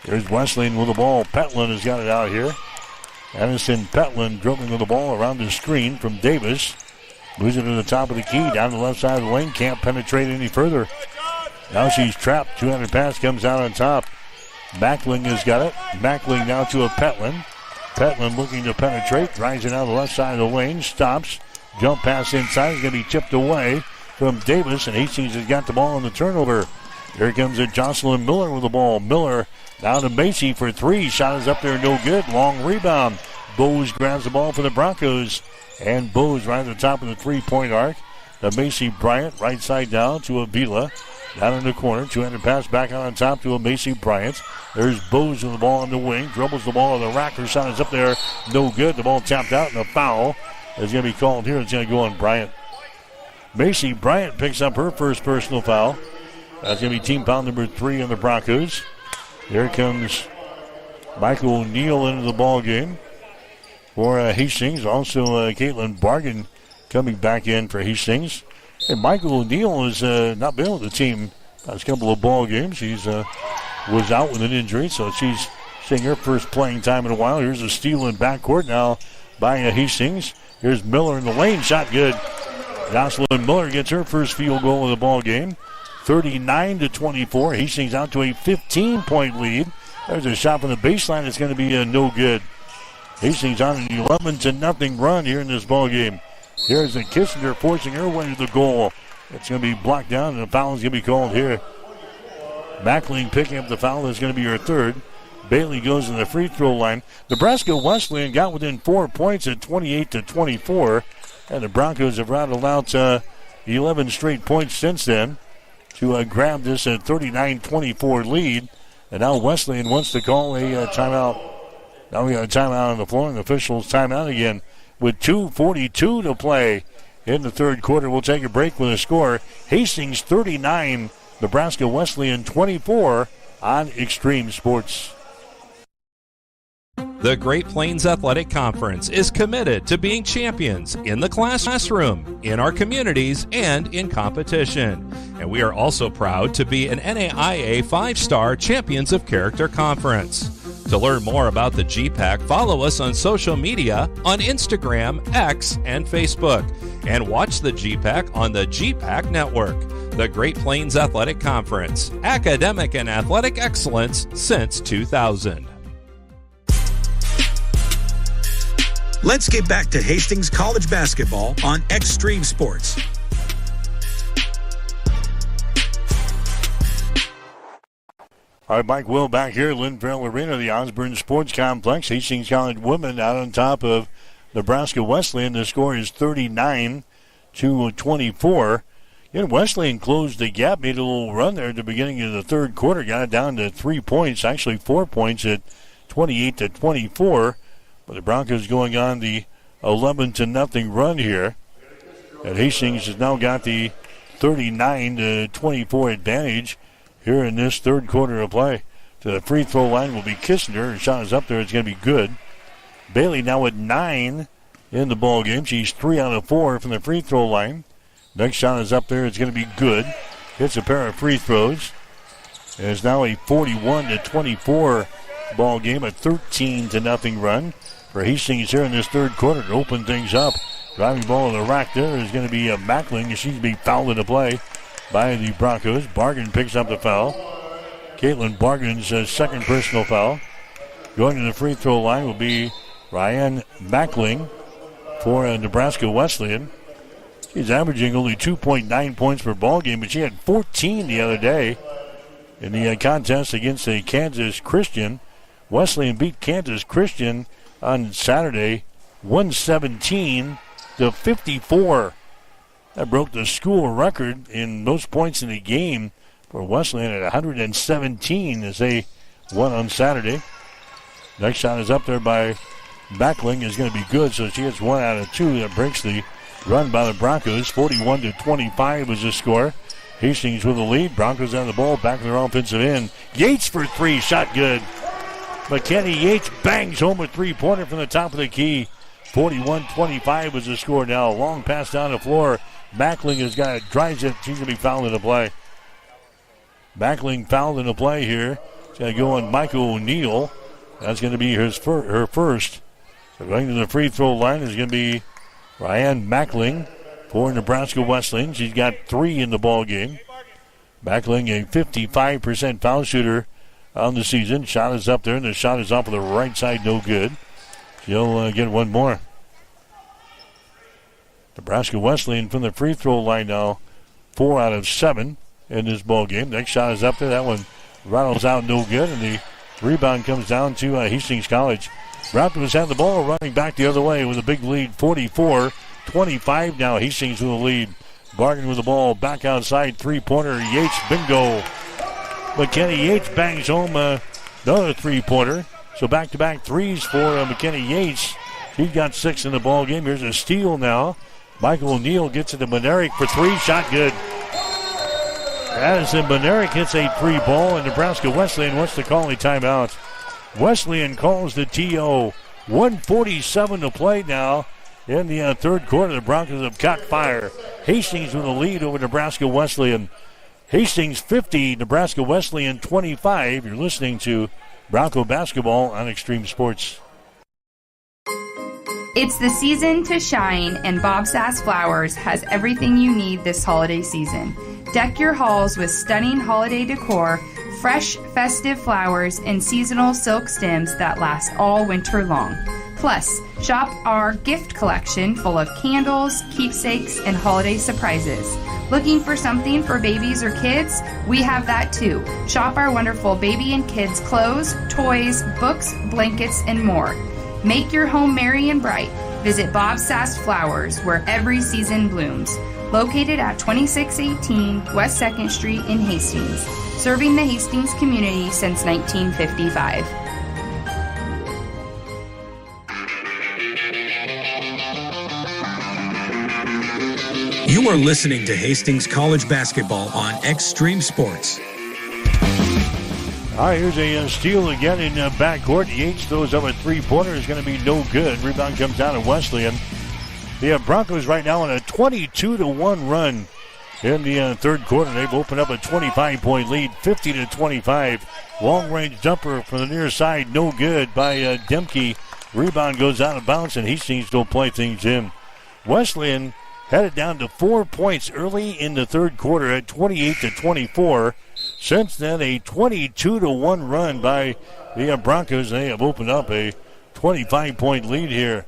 Here's Wesleyan with the ball. Petlin has got it out here. Addison Petlin dribbling with the ball around the screen from Davis. Moves it to the top of the key, down the left side of the lane. Can't penetrate any further. Now she's trapped. 200 pass comes out on top. Mackling has got it. Mackling now to a Petlin. Petlin looking to penetrate. Drives it down the left side of the lane. Stops. Jump pass inside. Is going to be tipped away from Davis. And Hastings has got the ball on the turnover. Here comes Jocelyn Miller with the ball. Miller down to Macy for three. Shot is up there, no good. Long rebound. Bowes grabs the ball for the Broncos. And Bowes right at the top of the three-point arc. To Macy Bryant, right side down to Avila. Down in the corner, 200 pass back out on top to a Macy Bryant. There's Bowes with the ball on the wing. Dribbles the ball on the rack. Her shot is up there, no good. The ball tapped out, and a foul is going to be called here. It's going to go on Bryant. Macy Bryant picks up her first personal foul. That's going to be team foul number 3 on the Broncos. Here comes Michael O'Neill into the ball game for Hastings. Also, Caitlin Bargan coming back in for Hastings. And Michael O'Neill has not been with the team last couple of ball games. She's was out with an injury, so she's seeing her first playing time in a while. Here's a steal in backcourt now by Hastings. Here's Miller in the lane. Shot good. Jocelyn Miller gets her first field goal of the ball game. 39-24. Hastings out to a 15-point lead. There's a shot from the baseline. It's going to be no good. Hastings on an 11-0 run here in this ball game. Here's the Kissinger forcing her way to the goal. It's going to be blocked down, and the foul is going to be called here. Mackling picking up the foul. That's going to be her third. Bailey goes to the free throw line. Nebraska Wesleyan got within 4 points at 28-24, and the Broncos have rattled out 11 straight points since then to grab this 39-24 lead. And now Wesleyan wants to call a timeout. Now we got a timeout on the floor, and the officials timeout again with 2:42 to play in the third quarter. We'll take a break with a score. Hastings 39, Nebraska Wesleyan 24 on Extreme Sports. The Great Plains Athletic Conference is committed to being champions in the classroom, in our communities, and in competition. And we are also proud to be an NAIA 5-star Champions of Character Conference. To learn more about the GPAC, follow us on social media on Instagram, X, and Facebook. And watch the GPAC on the GPAC Network. The Great Plains Athletic Conference, academic and athletic excellence since 2000. Let's get back to Hastings College basketball on Extreme Sports. All right, Mike Will back here, Lynn-Farrell Arena, the Osborne Sports Complex. Hastings College women out on top of Nebraska Wesleyan. The score is 39-24. Wesleyan closed the gap, made a little run there at the beginning of the third quarter, got it down to 3 points, actually 4 points at 28-24. But the Broncos going on the 11-0 run here. And Hastings has now got the 39-24 advantage here in this third quarter of play. To the free throw line will be Kissinger. Her shot is up there. It's going to be good. Bailey now at 9 in the ball game. She's 3 out of 4 from the free throw line. Next shot is up there. It's going to be good. Hits a pair of free throws. And it's now a 41-24 ball game. A 13-0 run for Hastings here in this third quarter to open things up. Driving ball to the rack there is going to be Mackling. She's going to be fouled into play by the Broncos. Bargan picks up the foul. Caitlin Bargan's second personal foul. Going to the free throw line will be Ryan Mackling for Nebraska Wesleyan. She's averaging only 2.9 points per ball game, but she had 14 the other day in the contest against the Kansas Christian. Wesleyan beat Kansas Christian on Saturday 117-54. That broke the school record in most points in the game for Wesleyan at 117 as they won on Saturday. Next shot is up there by Mackling, is going to be good, so she hits 1 out of 2. That breaks the run by the Broncos. 41-25 was the score. Hastings with the lead. Broncos on the ball, back in their offensive end. Yates for 3, shot good. McKenny Yates bangs home a three-pointer from the top of the key. 41-25 was the score now. Long pass down the floor. Mackling has got it, drives it. She's going to be fouled in the play. Mackling fouled in the play here. It's going to go on Michael O'Neill. That's going to be her first. So going to the free throw line is going to be Ryan Mackling. for Nebraska Wesleyan. She's got 3 in the ball game. Backling, a 55% foul shooter on the season. Shot is up there, and the shot is off of the right side, no good. She'll get one more. Nebraska Wesleyan from the free throw line now, 4 out of 7 in this ball game. Next shot is up there. That one rattles out, no good, and the rebound comes down to Hastings College. Broncos have the ball, running back the other way with a big lead, 44-25 now. Hastings with the lead. Bargan with the ball, back outside, three-pointer, Yates, bingo. McKenny Yates bangs home another three-pointer. So back-to-back threes for McKenny Yates. He's got 6 in the ball game. Here's a steal now. Michael O'Neill gets it to Benerick for 3. Shot good. Addison Benerick hits a 3 ball, and Nebraska Wesleyan wants to call a timeout. Wesleyan calls the TO. 1:47 to play now in the third quarter. The Broncos have caught fire. Hastings with a lead over Nebraska Wesleyan. Hastings 50, Nebraska Wesleyan 25. You're listening to Bronco Basketball on Extreme Sports. It's the season to shine, and Bob Sass Flowers has everything you need this holiday season. Deck your halls with stunning holiday decor, fresh festive flowers, and seasonal silk stems that last all winter long. Plus, shop our gift collection full of candles, keepsakes, and holiday surprises. Looking for something for babies or kids? We have that too. Shop our wonderful baby and kids clothes, toys, books, blankets, and more. Make your home merry and bright. Visit Bob Sass Flowers, where every season blooms. Located at 2618 West 2nd Street in Hastings. Serving the Hastings community since 1955. You are listening to Hastings College Basketball on Extreme Sports. All right, here's a steal again in backcourt. Yates throws up a three-pointer. Is going to be no good. Rebound comes down to Wesleyan. The Broncos right now on a 22-1 run in the third quarter. They've opened up a 25-point lead, 50-25. Long-range jumper from the near side, no good by Demke. Rebound goes out of bounds, and Hastings don't play things in. Wesleyan headed down to 4 points early in the third quarter at 28-24. Since then, a 22-1 run by the Broncos. They have opened up a 25-point lead here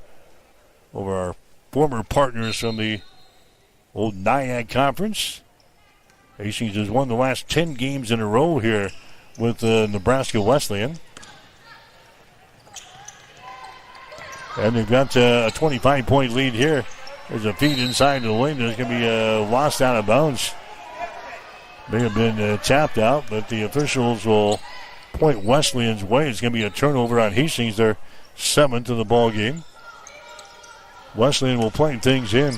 over our former partners from the old NIAC Conference. Hastings has won the last 10 games in a row here with Nebraska Wesleyan. And they've got a 25-point lead here. There's a feed inside the lane that's going to be lost out of bounds. May have been tapped out, but the officials will point Wesleyan's way. It's going to be a turnover on Hastings. They're 7th in the ball game. Wesleyan will play things in.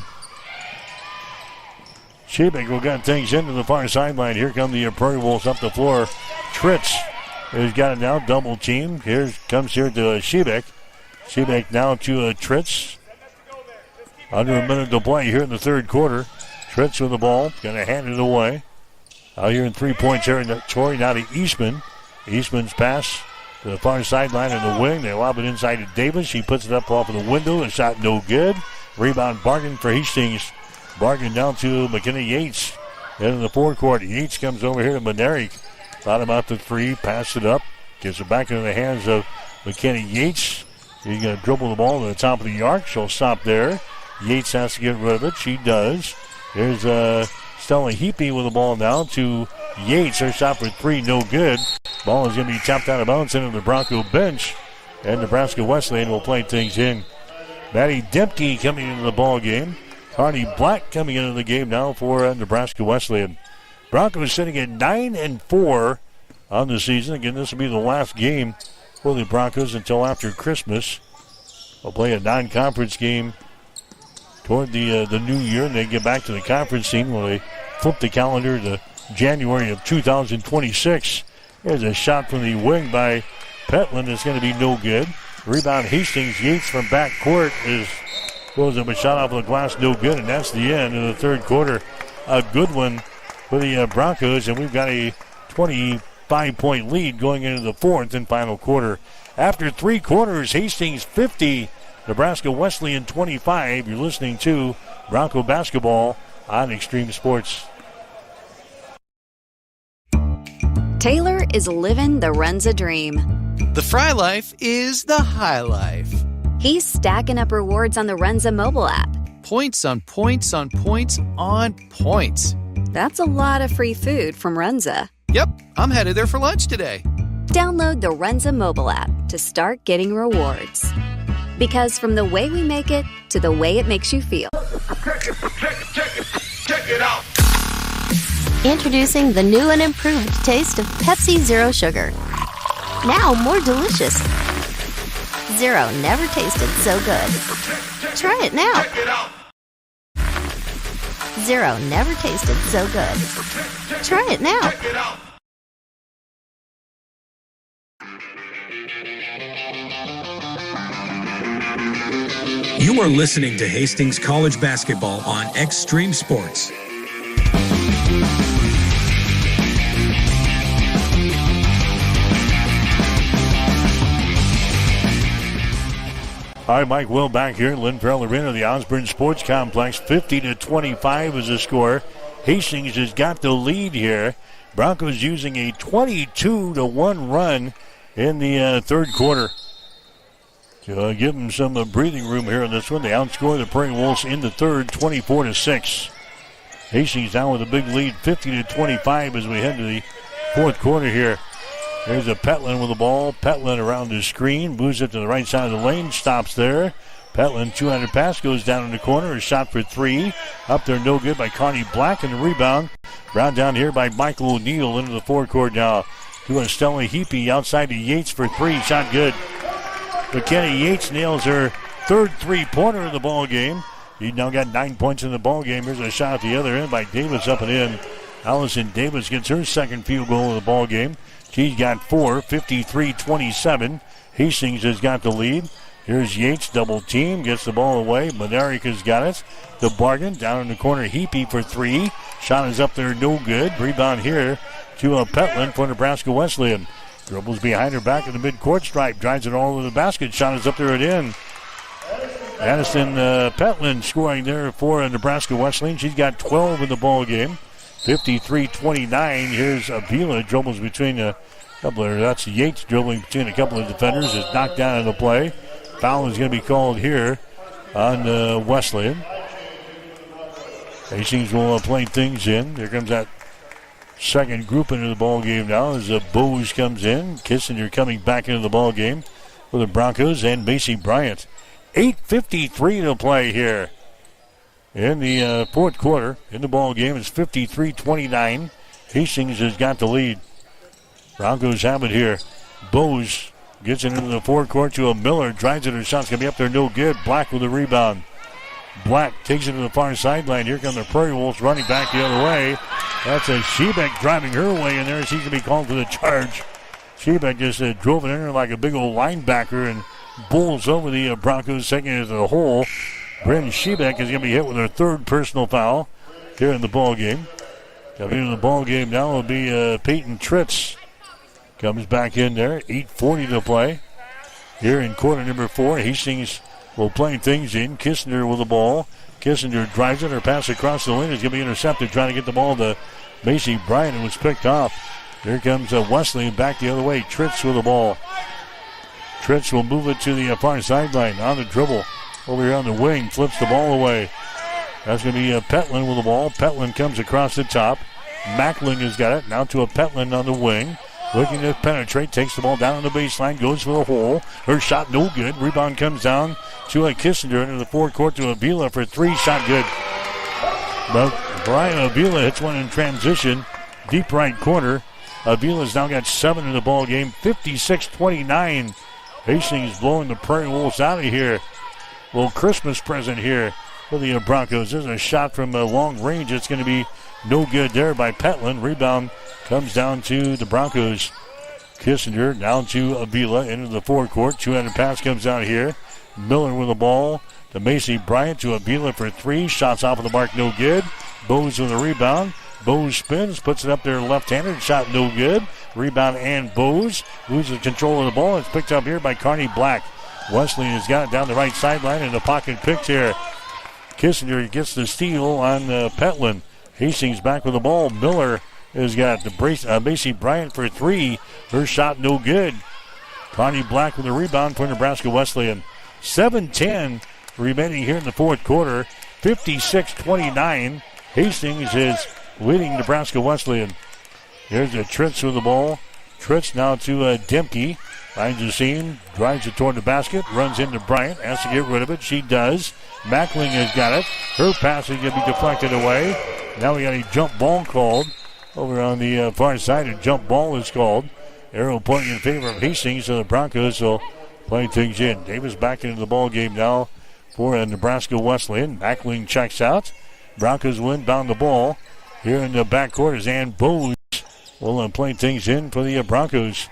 Shebeck will get things into the far sideline. Here come the Prairie Wolves up the floor. Tritz has got it now, double team. Comes here to Shebeck. Shebeck now to Tritz. Under a minute to play here in the third quarter. Tritz with the ball, going to hand it away. Out here in three-point territory, now to Eastman. Eastman's pass to the far sideline in the wing. They lob it inside to Davis. He puts it up off of the window. The shot no good. Rebound Bargan for Hastings. Bargan down to McKenna Yates. Then in the forecourt, Yates comes over here to Benerick. Thought about the three, passed it up. Gives it back into the hands of McKenna Yates. He's going to dribble the ball to the top of the arc. She'll stop there. Yates has to get rid of it. She does. Here's Stella Heapy with the ball now to Yates. Her shot for three, no good. Ball is going to be tapped out of bounds into the Bronco bench. And Nebraska Wesleyan will play things in. Maddie Dempke coming into the ball game. Hardy Black coming into the game now for Nebraska Wesleyan. Broncos sitting at 9-4 on the season. Again, this will be the last game for the Broncos until after Christmas. They'll play a non-conference game toward the new year, and they get back to the conference scene when they flip the calendar to January of 2026. There's a shot from the wing by Petland. It's going to be no good. Rebound Hastings. Yates from back court goes up a shot off of the glass, no good, and that's the end of the third quarter. A good one for the Broncos, and we've got a 25-point lead going into the fourth and final quarter. After three quarters, Hastings 50, Nebraska Wesleyan 25. You're listening to Bronco Basketball on Extreme Sports. Taylor is living the Runza dream. The Fry Life is the high life. He's stacking up rewards on the Runza mobile app. Points on points on points on points. That's a lot of free food from Runza. Yep, I'm headed there for lunch today. Download the Runza mobile app to start getting rewards. Because from the way we make it to the way it makes you feel. Check it out. Introducing the new and improved taste of Pepsi Zero Sugar. Now more delicious. Zero never tasted so good. Try it now. Zero never tasted so good. Try it now. You are listening to Hastings College Basketball on Extreme Sports. All right, Mike Will back here at Lynn Farrell Arena, the Osborne Sports Complex. 50-25 is the score. Hastings has got the lead here. Broncos using a 22-1 run in the third quarter to give them some breathing room here in this one. They outscore the Prairie Wolves in the third, 24-6. Hastings down with a big lead, 50-25 as we head to the fourth quarter here. There's a Petlin with the ball. Petlin around the screen, moves it to the right side of the lane, stops there. Petlin, 200 pass, goes down in the corner. A shot for three. Up there, no good by Connie Black, and the rebound. Round down here by Michael O'Neill into the forecourt now. To a Stella Heapy outside to Yates for three. Shot good. McKenna Yates nails her third three-pointer of the ball game. He's now got 9 points in the ball game. Here's a shot at the other end by Davis up and in. Allison Davis gets her second field goal of the ball game. She's got 4, 53-27. Hastings has got the lead. Here's Yates, double team, gets the ball away. Monaric has got it. The bargain down in the corner. Heapy for three. Shot is up there, no good. Rebound here to Petlin for Nebraska Wesleyan. Dribbles behind her back in the midcourt stripe. Drives it all over the basket. Shot is up there and in. Addison Petlin scoring there for Nebraska Wesleyan. She's got 12 in the ball game. 53-29. Here's Avila. Dribbles between a couple of, that's Yates dribbling between a couple of defenders. Is knocked down in the play. Foul is going to be called here on Wesleyan. Hastings will play things in. Here comes that second group into the ball game now as Bose comes in. Kissinger coming back into the ball game for the Broncos and Macy Bryant. 8:53 to play here in the fourth quarter. In the ball game, it's 53-29. Hastings has got the lead. Broncos have it here. Bose gets it into the forecourt to a Miller. Drives it. Her shot's going to be up there. No good. Black with the rebound. Black takes it to the far sideline. Here come the Prairie Wolves running back the other way. That's a Shebeck driving her way in there. She's going to be called for the charge. Shebeck just drove it in there like a big old linebacker and bulls over the Broncos, taking it to the hole. Bryn Shebeck is going to be hit with her third personal foul here in the ball game. Coming into the ball game now will be Peyton Tritz. Comes back in there. 8:40 to play here in quarter number 4. Hastings will play things in. Kissinger with the ball. Kissinger drives it. Her pass across the lane is going to be intercepted. Trying to get the ball to Macy Bryant, and was picked off. Here comes Wesleyan back the other way. Tritz with the ball. Tritz will move it to the far sideline on the dribble. Over here on the wing, flips the ball away. That's going to be Petlin with the ball. Petlin comes across the top. Mackling has got it. Now to a Petlin on the wing. Looking to penetrate, takes the ball down on the baseline, goes for the hole. Her shot no good. Rebound comes down to a Kissinger into the forecourt to Avila for three. Shot good. But Brian Avila hits one in transition. Deep right corner. Avila's now got 7 in the ball game. 56-29. Hastings blowing the Prairie Wolves out of here. Little Christmas present here for the Broncos. There's a shot from long range. It's going to be no good there by Petlin. Rebound comes down to the Broncos. Kissinger down to Avila into the forecourt. 200 pass comes out here. Miller with the ball to Macy Bryant to Avila for three. Shots off of the mark, no good. Bose with the rebound. Bose spins, puts it up there left-handed. Shot no good. Rebound and Bose loses control of the ball. It's picked up here by Carney Black. Wesleyan has got it down the right sideline, and the pocket picked here. Kissinger gets the steal on Petlin. Hastings back with the ball. Miller has got the Macy Bryant for three. Her shot no good. Connie Black with a rebound for Nebraska Wesleyan. 7:10 remaining here in the fourth quarter. 56-29. Hastings is leading Nebraska Wesleyan. There's a Tritz with the ball. Tritz now to Demke. Finds the seam, drives it toward the basket, runs into Bryant, has to get rid of it. She does. Mackling has got it. Her pass is going to be deflected away. Now we got a jump ball called over on the far side. A jump ball is called. Arrow pointing in favor of Hastings, so the Broncos will play things in. Davis back into the ball game now for Nebraska Wesleyan. Mackling checks out. Broncos win down the ball. Here in the backcourt is Ann Bowes. Will play things in for the Broncos.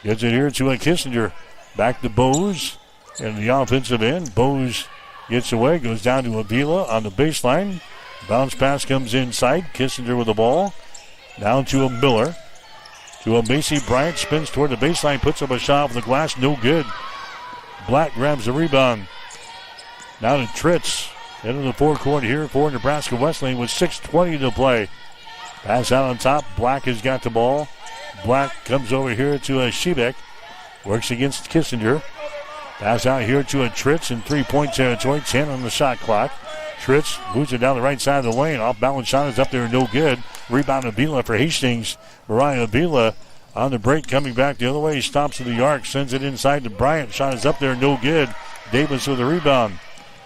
Gets it here to Kissinger. Back to Bowes in the offensive end. Bowes gets away, goes down to Avila on the baseline. Bounce pass comes inside. Kissinger with the ball. Down to a Miller. To a Macy Bryant. Spins toward the baseline. Puts up a shot off the glass. No good. Black grabs the rebound. Now to Tritz. Into the forecourt here for Nebraska Wesleyan with 6:20 to play. Pass out on top. Black has got the ball. Black comes over here to Shebeck. Works against Kissinger. Pass out here to a Tritz in three-point territory. 10 on the shot clock. Tritz moves it down the right side of the lane. Off-balance shot is up there, no good. Rebound Avila for Hastings. Mariah Avila on the break coming back the other way. Stops to the arc. Sends it inside to Bryant. Shot is up there, no good. Davis with the rebound.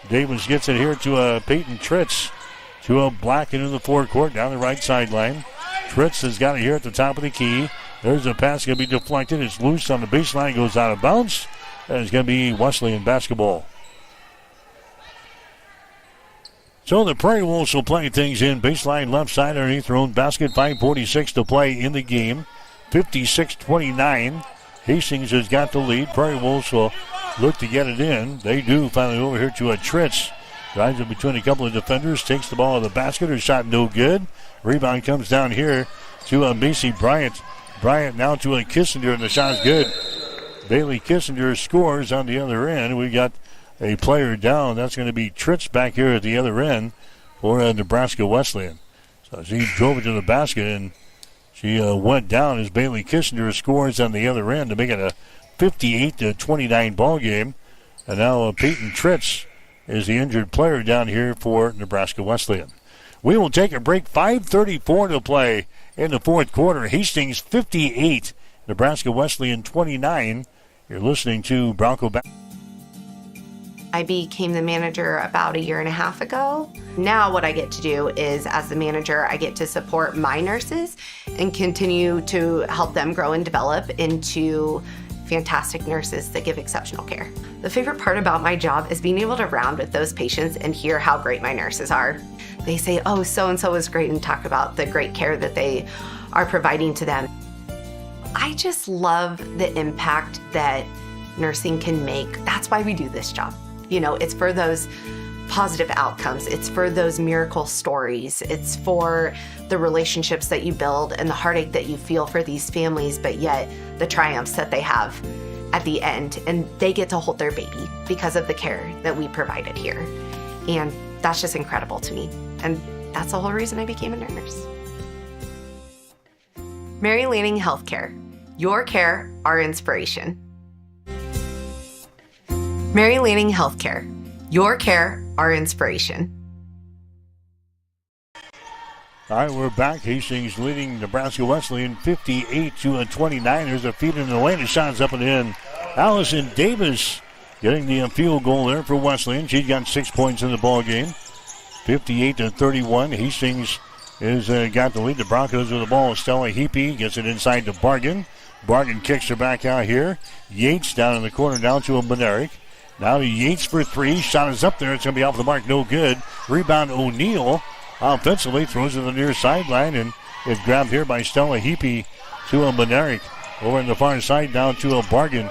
Davis gets it here to Peyton Tritz. To a Black into the forecourt down the right sideline. Tritz has got it here at the top of the key. There's a pass going to be deflected. It's loose on the baseline. Goes out of bounds. And it's going to be Wesleyan basketball. So the Prairie Wolves will play things in. Baseline left side underneath their own basket. 5:46 to play in the game. 56-29. Hastings has got the lead. Prairie Wolves will look to get it in. They do. Finally over here to a Tritz. Drives it between a couple of defenders. Takes the ball to the basket. Her shot no good. Rebound comes down here to Macy Bryant. Bryant now to a Kissinger, and the shot is good. Bailey Kissinger scores on the other end. We got a player down. That's going to be Tritz back here at the other end for Nebraska Wesleyan. So she drove it to the basket, and she went down as Bailey Kissinger scores on the other end to make it a 58-29 ball game. And now Peyton Tritz is the injured player down here for Nebraska Wesleyan. We will take a break. 5:34 to play in the fourth quarter. Hastings 58, Nebraska Wesleyan 29. You're listening to Bronco I became the manager about a year and a half ago. Now what I get to do is, as the manager, I get to support my nurses and continue to help them grow and develop into fantastic nurses that give exceptional care. The favorite part about my job is being able to round with those patients and hear how great my nurses are. They say, oh, so-and-so is great, and talk about the great care that they are providing to them. I just love the impact that nursing can make. That's why we do this job. You know, it's for those positive outcomes. It's for those miracle stories. It's for the relationships that you build and the heartache that you feel for these families, but yet the triumphs that they have at the end. And they get to hold their baby because of the care that we provided here. And that's just incredible to me. And that's the whole reason I became a nurse. Mary Lanning Healthcare. Your care, our inspiration. Mary Lanning Healthcare. Your care, our inspiration. All right, we're back. Hastings leading Nebraska Wesleyan 58-29. There's a feed in the lane. The shot's up and in. Allison Davis getting the field goal there for Wesleyan. She's got 6 points in the ball game. 58-31. Hastings has got the lead. The Broncos with the ball. Stella Heapy gets it inside to Bargan. Bargan kicks her back out here. Yates down in the corner, down to a Benerick. Now to Yates for three. Shot is up there. It's going to be off the mark. No good. Rebound O'Neal offensively throws it to the near sideline, and it's grabbed here by Stella Heapy to a Benerick. Over on the far side down to a Bargan.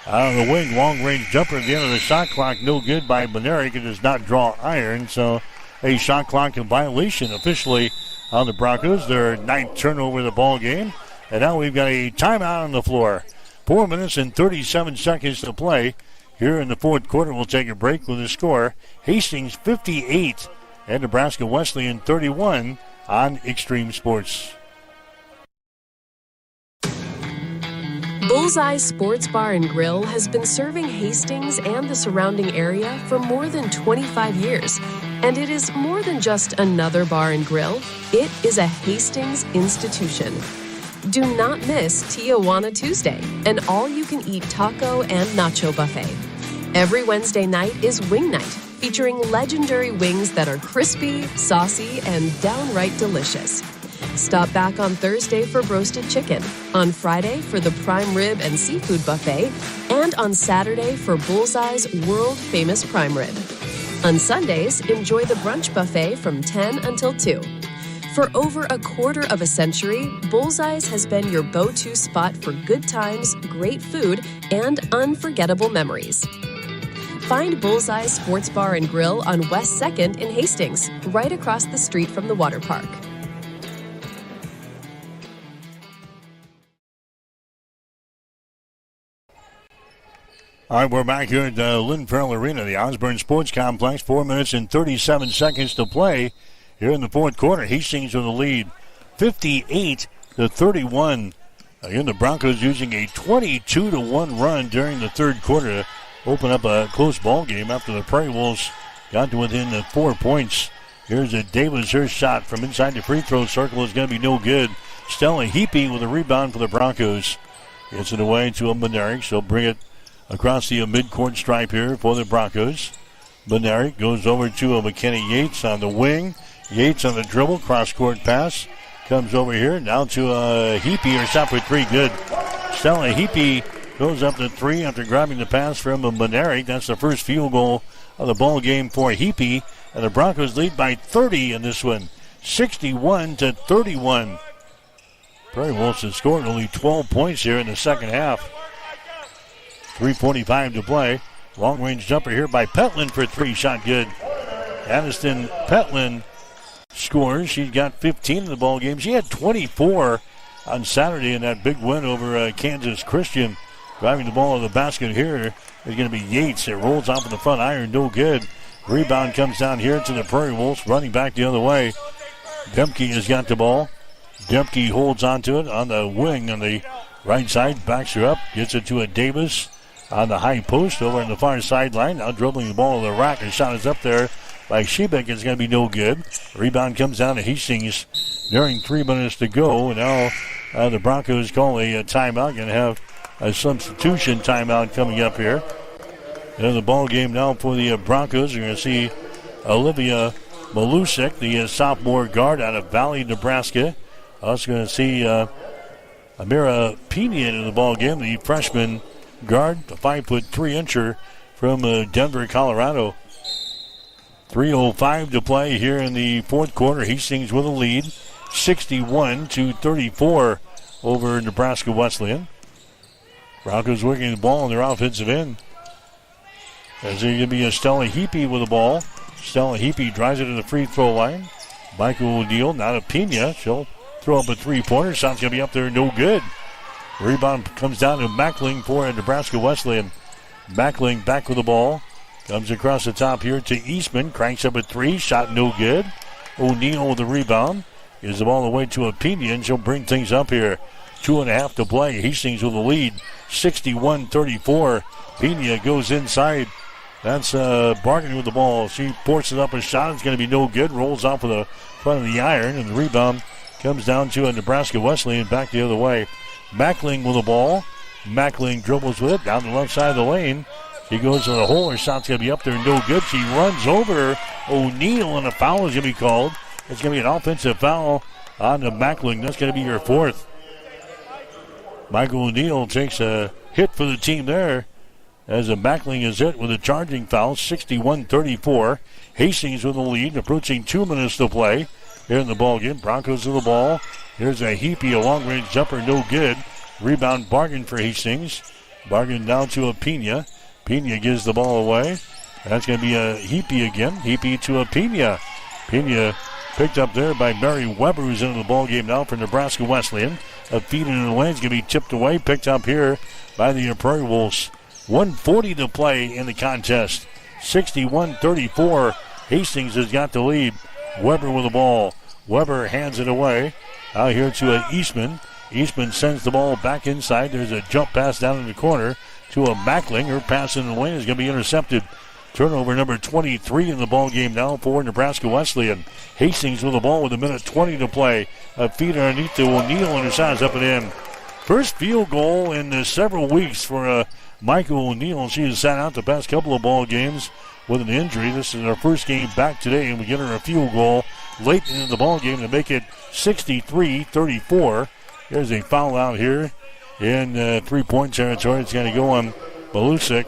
Out of the wing, long-range jumper at the end of the shot clock. No good by Benerick. It does not draw iron, so a shot clock in violation officially on the Broncos. Their ninth turnover of the ball game. And now we've got a timeout on the floor. 4 minutes and 37 seconds to play here in the fourth quarter. We'll take a break with the score. Hastings 58 and Nebraska Wesleyan 31 on Extreme Sports. Bullseye Sports Bar and Grill has been serving Hastings and the surrounding area for more than 25 years. And it is more than just another bar and grill. It is a Hastings institution. Do not miss Tijuana Tuesday, an all-you-can-eat taco and nacho buffet. Every Wednesday night is Wing Night, featuring legendary wings that are crispy, saucy, and downright delicious. Stop back on Thursday for roasted chicken, on Friday for the prime rib and seafood buffet, and on Saturday for Bullseye's world-famous prime rib. On Sundays, enjoy the brunch buffet from 10 until 2. For over a quarter of a century, Bullseye's has been your go-to spot for good times, great food, and unforgettable memories. Find Bullseye Sports Bar and Grill on West 2nd in Hastings, right across the street from the water park. All right, we're back here at Lynn Farrell Arena, the Osborne Sports Complex. 4 minutes and 37 seconds to play here in the fourth quarter. Hastings with the lead, 58-31. Again, the Broncos using a 22-1 run during the third quarter to open up a close ball game after the Prairie Wolves got to within 4 points. Here's a Davis. Her shot from inside the free throw circle is going to be no good. Stella Heapy with a rebound for the Broncos. Gets it away to a Bednarik. She'll bring it across the midcourt stripe here for the Broncos. Bednarik goes over to a McKenna Yates on the wing. Yates on the dribble, cross-court pass. Comes over here, now to Heapy. Her shot for three, good. Stella Heapy goes up to three after grabbing the pass from Bednarik. That's the first field goal of the ball game for Heapy. And the Broncos lead by 30 in this one, 61-31. Prairie Wolves have scored only 12 points here in the second half. 3:45 to play. Long-range jumper here by Petlin for three. Shot good. Aniston Petlin scores. She's got 15 in the ball game. She had 24 on Saturday in that big win over Kansas Christian. Driving the ball to the basket here is going to be Yates. It rolls off of the front iron. No good. Rebound comes down here to the Prairie Wolves. Running back the other way. Demke has got the ball. Demke holds onto it on the wing on the right side. Backs her up. Gets it to a Davis on the high post over on the far sideline. Now dribbling the ball to the rack. The shot is up there by Shebeck. It's going to be no good. Rebound comes down to Hastings during 3 minutes to go. Now the Broncos call a timeout. Going to have a substitution timeout coming up here. In the ball game now for the Broncos, you're going to see Olivia Malusik, the sophomore guard out of Valley, Nebraska. Also going to see Amira Pena in the ball game, the freshman guard, the 5'3" from Denver, Colorado. 3:05 to play here in the fourth quarter. Hastings with a lead, 61-34 over Nebraska Wesleyan. Broncos working the ball on their offensive end. As there's going to be a Stella Heapy with the ball. Stella Heapy drives it to the free throw line. Michael O'Neill, now to Pena. She'll throw up a three-pointer. Shot's going to be up there, no good. Rebound comes down to Mackling for Nebraska Wesleyan. Mackling back with the ball. Comes across the top here to Eastman. Cranks up a three. Shot no good. O'Neill with the rebound. Gives the ball away to a Pena, and she'll bring things up here. 2.5 to play. Hastings with the lead, 61-34. Pena goes inside. That's Barton with the ball. She forces up a shot. It's going to be no good. Rolls off of the front of the iron, and the rebound comes down to a Nebraska Wesleyan back the other way. Mackling with the ball. Mackling dribbles with it down the left side of the lane. She goes to the hole. Her shot's going to be up there, no good. She runs over O'Neill, and a foul is going to be called. It's going to be an offensive foul on the Mackling. That's going to be your fourth. Michael O'Neill takes a hit for the team there as the Mackling is hit with a charging foul, 61-34. Hastings with the lead, approaching 2 minutes to play here in the ballgame. Broncos with the ball. Here's a Heapy, a long-range jumper, no good. Rebound Bargain for Hastings. Bargain down to a Pena. Pena gives the ball away. That's going to be a Heapy again. Heapy to a Pena. Pena picked up there by Mary Weber, who's into the ballgame now for Nebraska Wesleyan. A feed in the lane is going to be chipped away, picked up here by the Prairie Wolves. 1:40 to play in the contest. 61-34. Hastings has got the lead. Weber with the ball. Weber hands it away. Out here to Eastman. Eastman sends the ball back inside. There's a jump pass down in the corner to a Mackling. Her pass in the lane is going to be intercepted. Turnover number 23 in the ball game now for Nebraska Wesleyan. Hastings with the ball with 1:20 to play. A feed underneath to O'Neal, and her shot is up and in. First field goal in several weeks for Michael O'Neal. She has sat out the past couple of ball games with an injury. This is her first game back today, and we get her a field goal late in the ball game to make it 63-34. There's a foul out here in three-point territory. It's going to go on Malusik.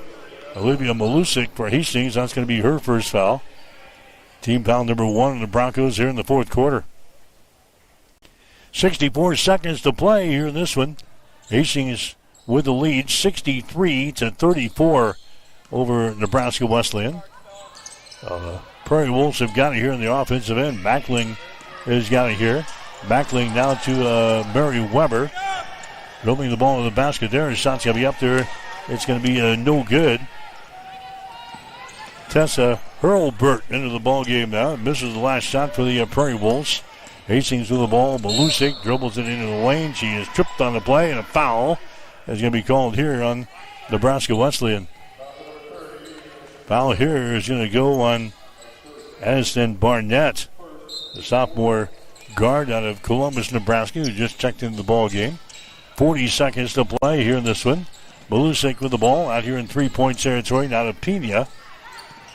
Olivia Malusik for Hastings. That's going to be her first foul. Team foul number 1 in the Broncos here in the fourth quarter. 64 seconds to play here in this one. Hastings with the lead, 63-34 over Nebraska Wesleyan. Prairie Wolves have got it here in the offensive end. Mackling has got it here. Mackling now to Mary Weber. Dribbling the ball in the basket there. His shot's going to be up there. It's going to be no good. Tessa Hurlburt into the ball game now. Misses the last shot for the Prairie Wolves. Hastings with the ball. Malusik dribbles it into the lane. She is tripped on the play, and a foul is going to be called here on Nebraska Wesleyan. Foul here is going to go on Addison Barnett, the sophomore guard out of Columbus, Nebraska, who just checked into the ball game. 40 seconds to play here in this one. Malusik with the ball out here in three-point territory. Now to Pena.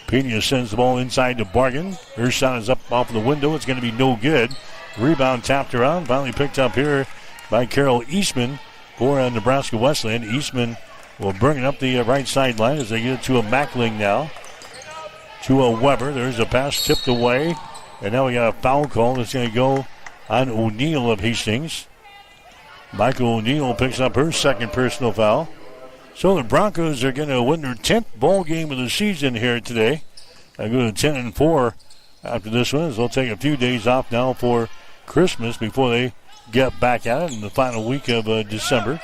Pena sends the ball inside to Bargan. Her shot is up off the window. It's going to be no good. Rebound tapped around. Finally picked up here by Carol Eastman for Nebraska Wesleyan. Eastman will bring it up the right sideline as they get it to a Mackling now. To a Weber. There's a pass tipped away. And now we got a foul call that's going to go on O'Neal of Hastings. Michael O'Neal picks up her second personal foul. So the Broncos are going to win their 10th ball game of the season here today. They go to 10-4 after this one, as they'll take a few days off now for Christmas before they get back at it in the final week of December.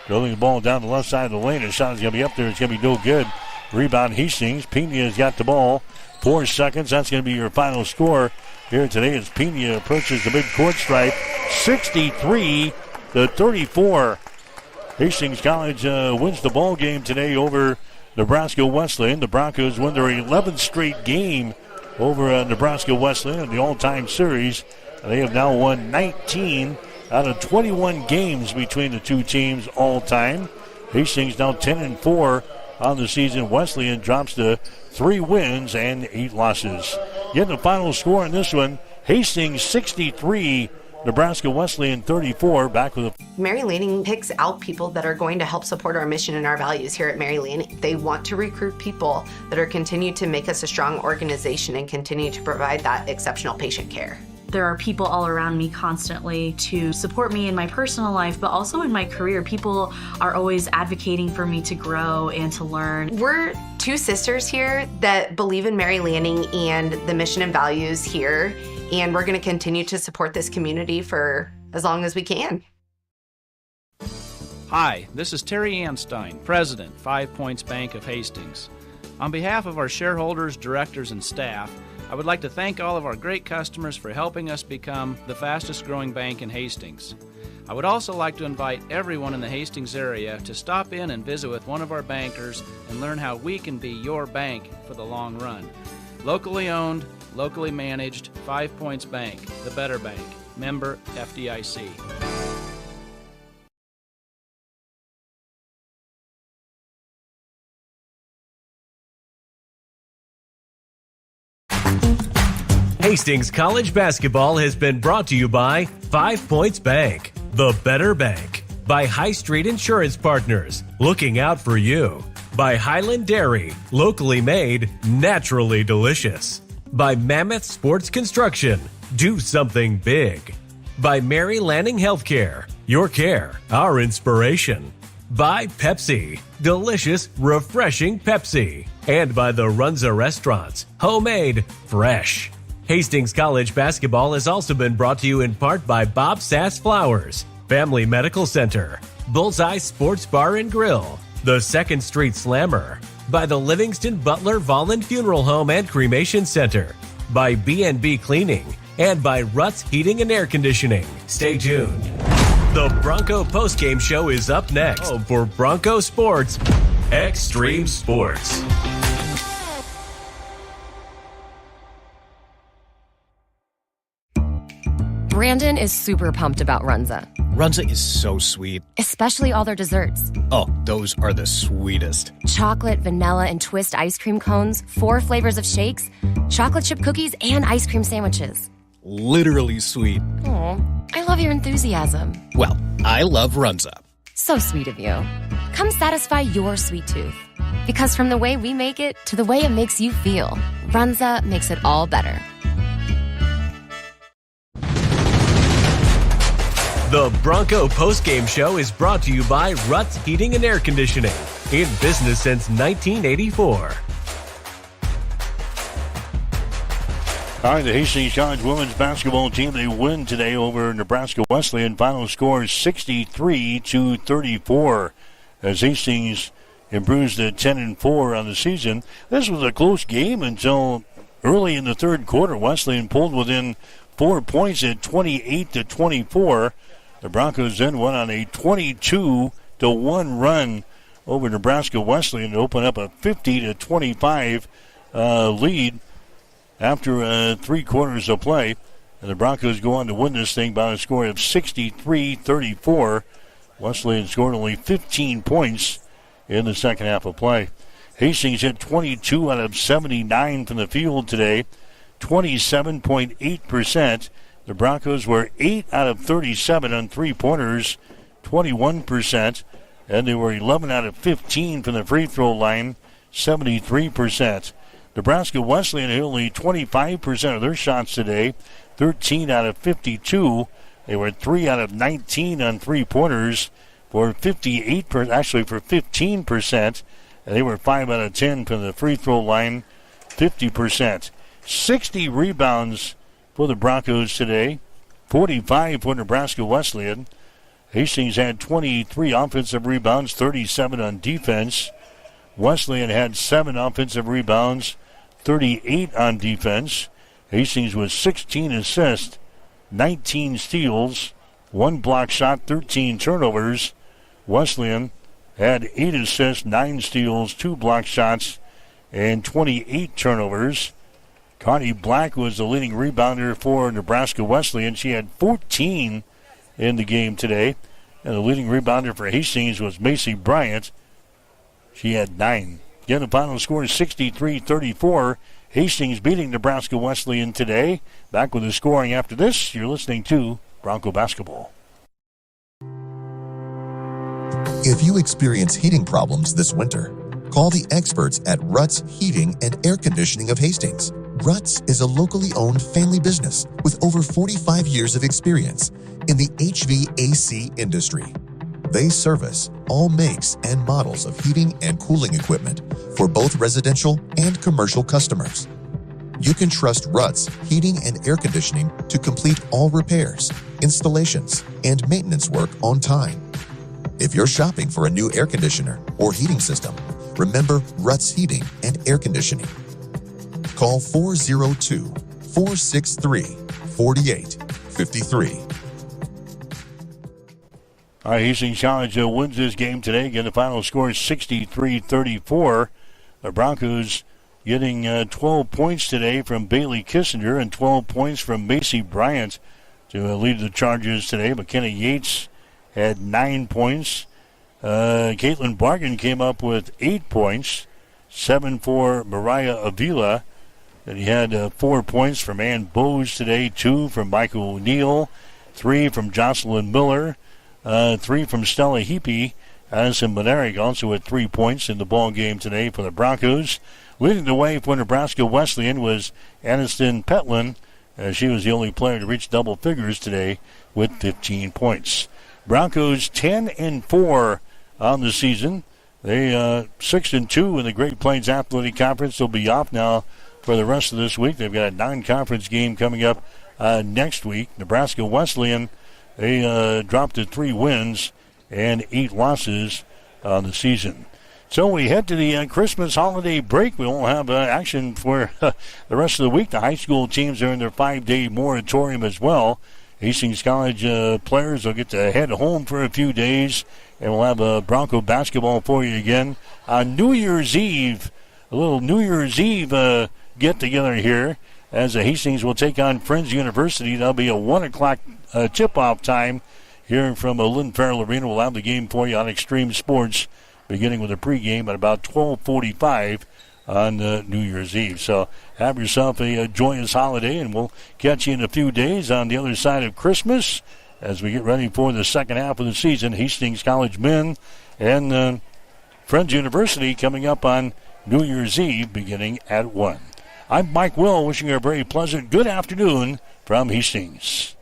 Dribbling the ball down the left side of the lane. The shot is going to be up there. It's going to be no good. Rebound Hastings. Pena has got the ball. 4 seconds. That's going to be your final score here today as Pena approaches the mid-court stripe. 63-34. Hastings College wins the ball game today over Nebraska Wesleyan. The Broncos win their 11th straight game over Nebraska Wesleyan in the all-time series. They have now won 19 out of 21 games between the two teams all-time. Hastings now 10-4 on the season. Wesleyan drops to 3 wins and 8 losses. Getting the final score in this one, Hastings 63, Nebraska Wesleyan 34. Back with Mary Lanning picks out people that are going to help support our mission and our values here at Mary Lanning. They want to recruit people that are continue to make us a strong organization and continue to provide that exceptional patient care. There are people all around me constantly to support me in my personal life, but also in my career. People are always advocating for me to grow and to learn. We're 2 sisters here that believe in Mary Lanning and the mission and values here, and we're going to continue to support this community for as long as we can. Hi, this is Terry Anstein, President, 5 Points Bank of Hastings. On behalf of our shareholders, directors, and staff, I would like to thank all of our great customers for helping us become the fastest growing bank in Hastings. I would also like to invite everyone in the Hastings area to stop in and visit with one of our bankers and learn how we can be your bank for the long run. Locally owned, locally managed, 5 Points Bank, the better bank. Member FDIC. Hastings College basketball has been brought to you by 5 Points Bank, the better bank. By High Street Insurance Partners, looking out for you. By Highland Dairy, locally made, naturally delicious. By Mammoth Sports Construction, do something big. By Mary Lanning Healthcare, your care, our inspiration. By Pepsi, delicious, refreshing Pepsi. And by the Runza Restaurants, homemade, fresh. Hastings College basketball has also been brought to you in part by Bob Sass Flowers. Family Medical Center, Bullseye Sports Bar and Grill, the 2nd Street Slammer, by the Livingston Butler Volland Funeral Home and Cremation Center, by B&B Cleaning, and by Ruts Heating and Air Conditioning. Stay tuned. The Bronco postgame show is up next for Bronco Sports Extreme Sports. Brandon is super pumped about Runza. Runza is so sweet. Especially all their desserts. Oh, those are the sweetest. Chocolate, vanilla, and twist ice cream cones, 4 flavors of shakes, chocolate chip cookies, and ice cream sandwiches. Literally sweet. Aw, I love your enthusiasm. Well, I love Runza. So sweet of you. Come satisfy your sweet tooth. Because from the way we make it to the way it makes you feel, Runza makes it all better. The Bronco postgame show is brought to you by Ruts Heating and Air Conditioning, in business since 1984. All right, the Hastings College women's basketball team, they win today over Nebraska Wesleyan. Final score is 63-34 as Hastings improves to 10-4 on the season. This was a close game until early in the third quarter. Wesleyan pulled within 4 points at 28-24. The Broncos then went on a 22-1 run over Nebraska Wesleyan to open up a 50-25 lead after 3 quarters of play. And the Broncos go on to win this thing by a score of 63-34. Wesleyan scored only 15 points in the second half of play. Hastings hit 22 out of 79 from the field today, 27.8%. The Broncos were 8 out of 37 on three-pointers, 21%. And they were 11 out of 15 from the free throw line, 73%. Nebraska Wesleyan hit only 25% of their shots today, 13 out of 52. They were 3 out of 19 on three-pointers for 15%. And they were 5 out of 10 from the free throw line, 50%. 60 rebounds for the Broncos today, 45 for Nebraska Wesleyan. Hastings had 23 offensive rebounds, 37 on defense. Wesleyan had 7 offensive rebounds, 38 on defense. Hastings was 16 assists, 19 steals, 1 block shot, 13 turnovers. Wesleyan had 8 assists, 9 steals, 2 block shots, and 28 turnovers. Connie Black was the leading rebounder for Nebraska Wesleyan. She had 14 in the game today. And the leading rebounder for Hastings was Macy Bryant. She had 9. Again, the final score is 63-34. Hastings beating Nebraska Wesleyan today. Back with the scoring after this. You're listening to Bronco Basketball. If you experience heating problems this winter, call the experts at Ruts Heating and Air Conditioning of Hastings. Ruts is a locally owned family business with over 45 years of experience in the HVAC industry. They service all makes and models of heating and cooling equipment for both residential and commercial customers. You can trust Ruts Heating and Air Conditioning to complete all repairs, installations, and maintenance work on time. If you're shopping for a new air conditioner or heating system, remember Ruts Heating and Air Conditioning. Call 402-463-4853. All right, Hastings College wins this game today. Again, the final score is 63-34. The Broncos getting 12 points today from Bailey Kissinger and 12 points from Macy Bryant to lead the Chargers today. McKenna Yates had 9 points. Caitlin Bargan came up with 8 points, 7 for Mariah Avila. And he had 4 points from Ann Bowes today, 2 from Michael O'Neill, 3 from Jocelyn Miller, 3 from Stella Heapy. Addison Monerick also had 3 points in the ball game today for the Broncos. Leading the way for Nebraska Wesleyan was Aniston Petlin. She was the only player to reach double figures today with 15 points. Broncos 10-4 on the season. They 6-2 in the Great Plains Athletic Conference. They'll be off now for the rest of this week. They've got a non-conference game coming up next week. Nebraska Wesleyan They dropped to 3 wins and 8 losses on the season. So we head to the Christmas holiday break. We won't have action for the rest of the week. The high school teams are in their 5-day moratorium as well. Hastings College players will get to head home for a few days, and we'll have Bronco basketball for you again on New Year's Eve. A little New Year's Eve get-together here as Hastings will take on Friends University. That'll be a 1 o'clock tip-off time here from Lynn Farrell Arena. We'll have the game for you on Extreme Sports, beginning with a pregame at about 12:45 on New Year's Eve. So have yourself a joyous holiday, and we'll catch you in a few days on the other side of Christmas as we get ready for the second half of the season. Hastings College men and Friends University coming up on New Year's Eve beginning at 1. I'm Mike Will, wishing you a very pleasant good afternoon from Hastings.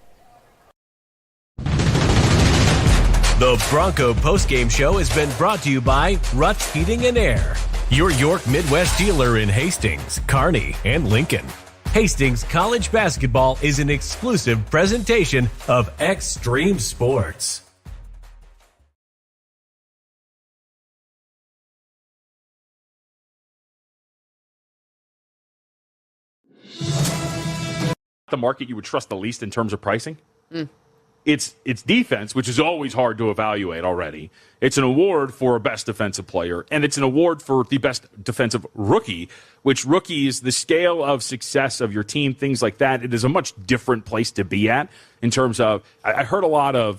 The Bronco postgame show has been brought to you by Ruts Heating and Air, your York Midwest dealer in Hastings, Kearney, and Lincoln. Hastings College basketball is an exclusive presentation of Extreme Sports. The market you would trust the least in terms of pricing? It's defense, which is always hard to evaluate already. It's an award for a best defensive player, and it's an award for the best defensive rookie, which rookie is the scale of success of your team, things like that. It is a much different place to be at in terms of, I heard a lot of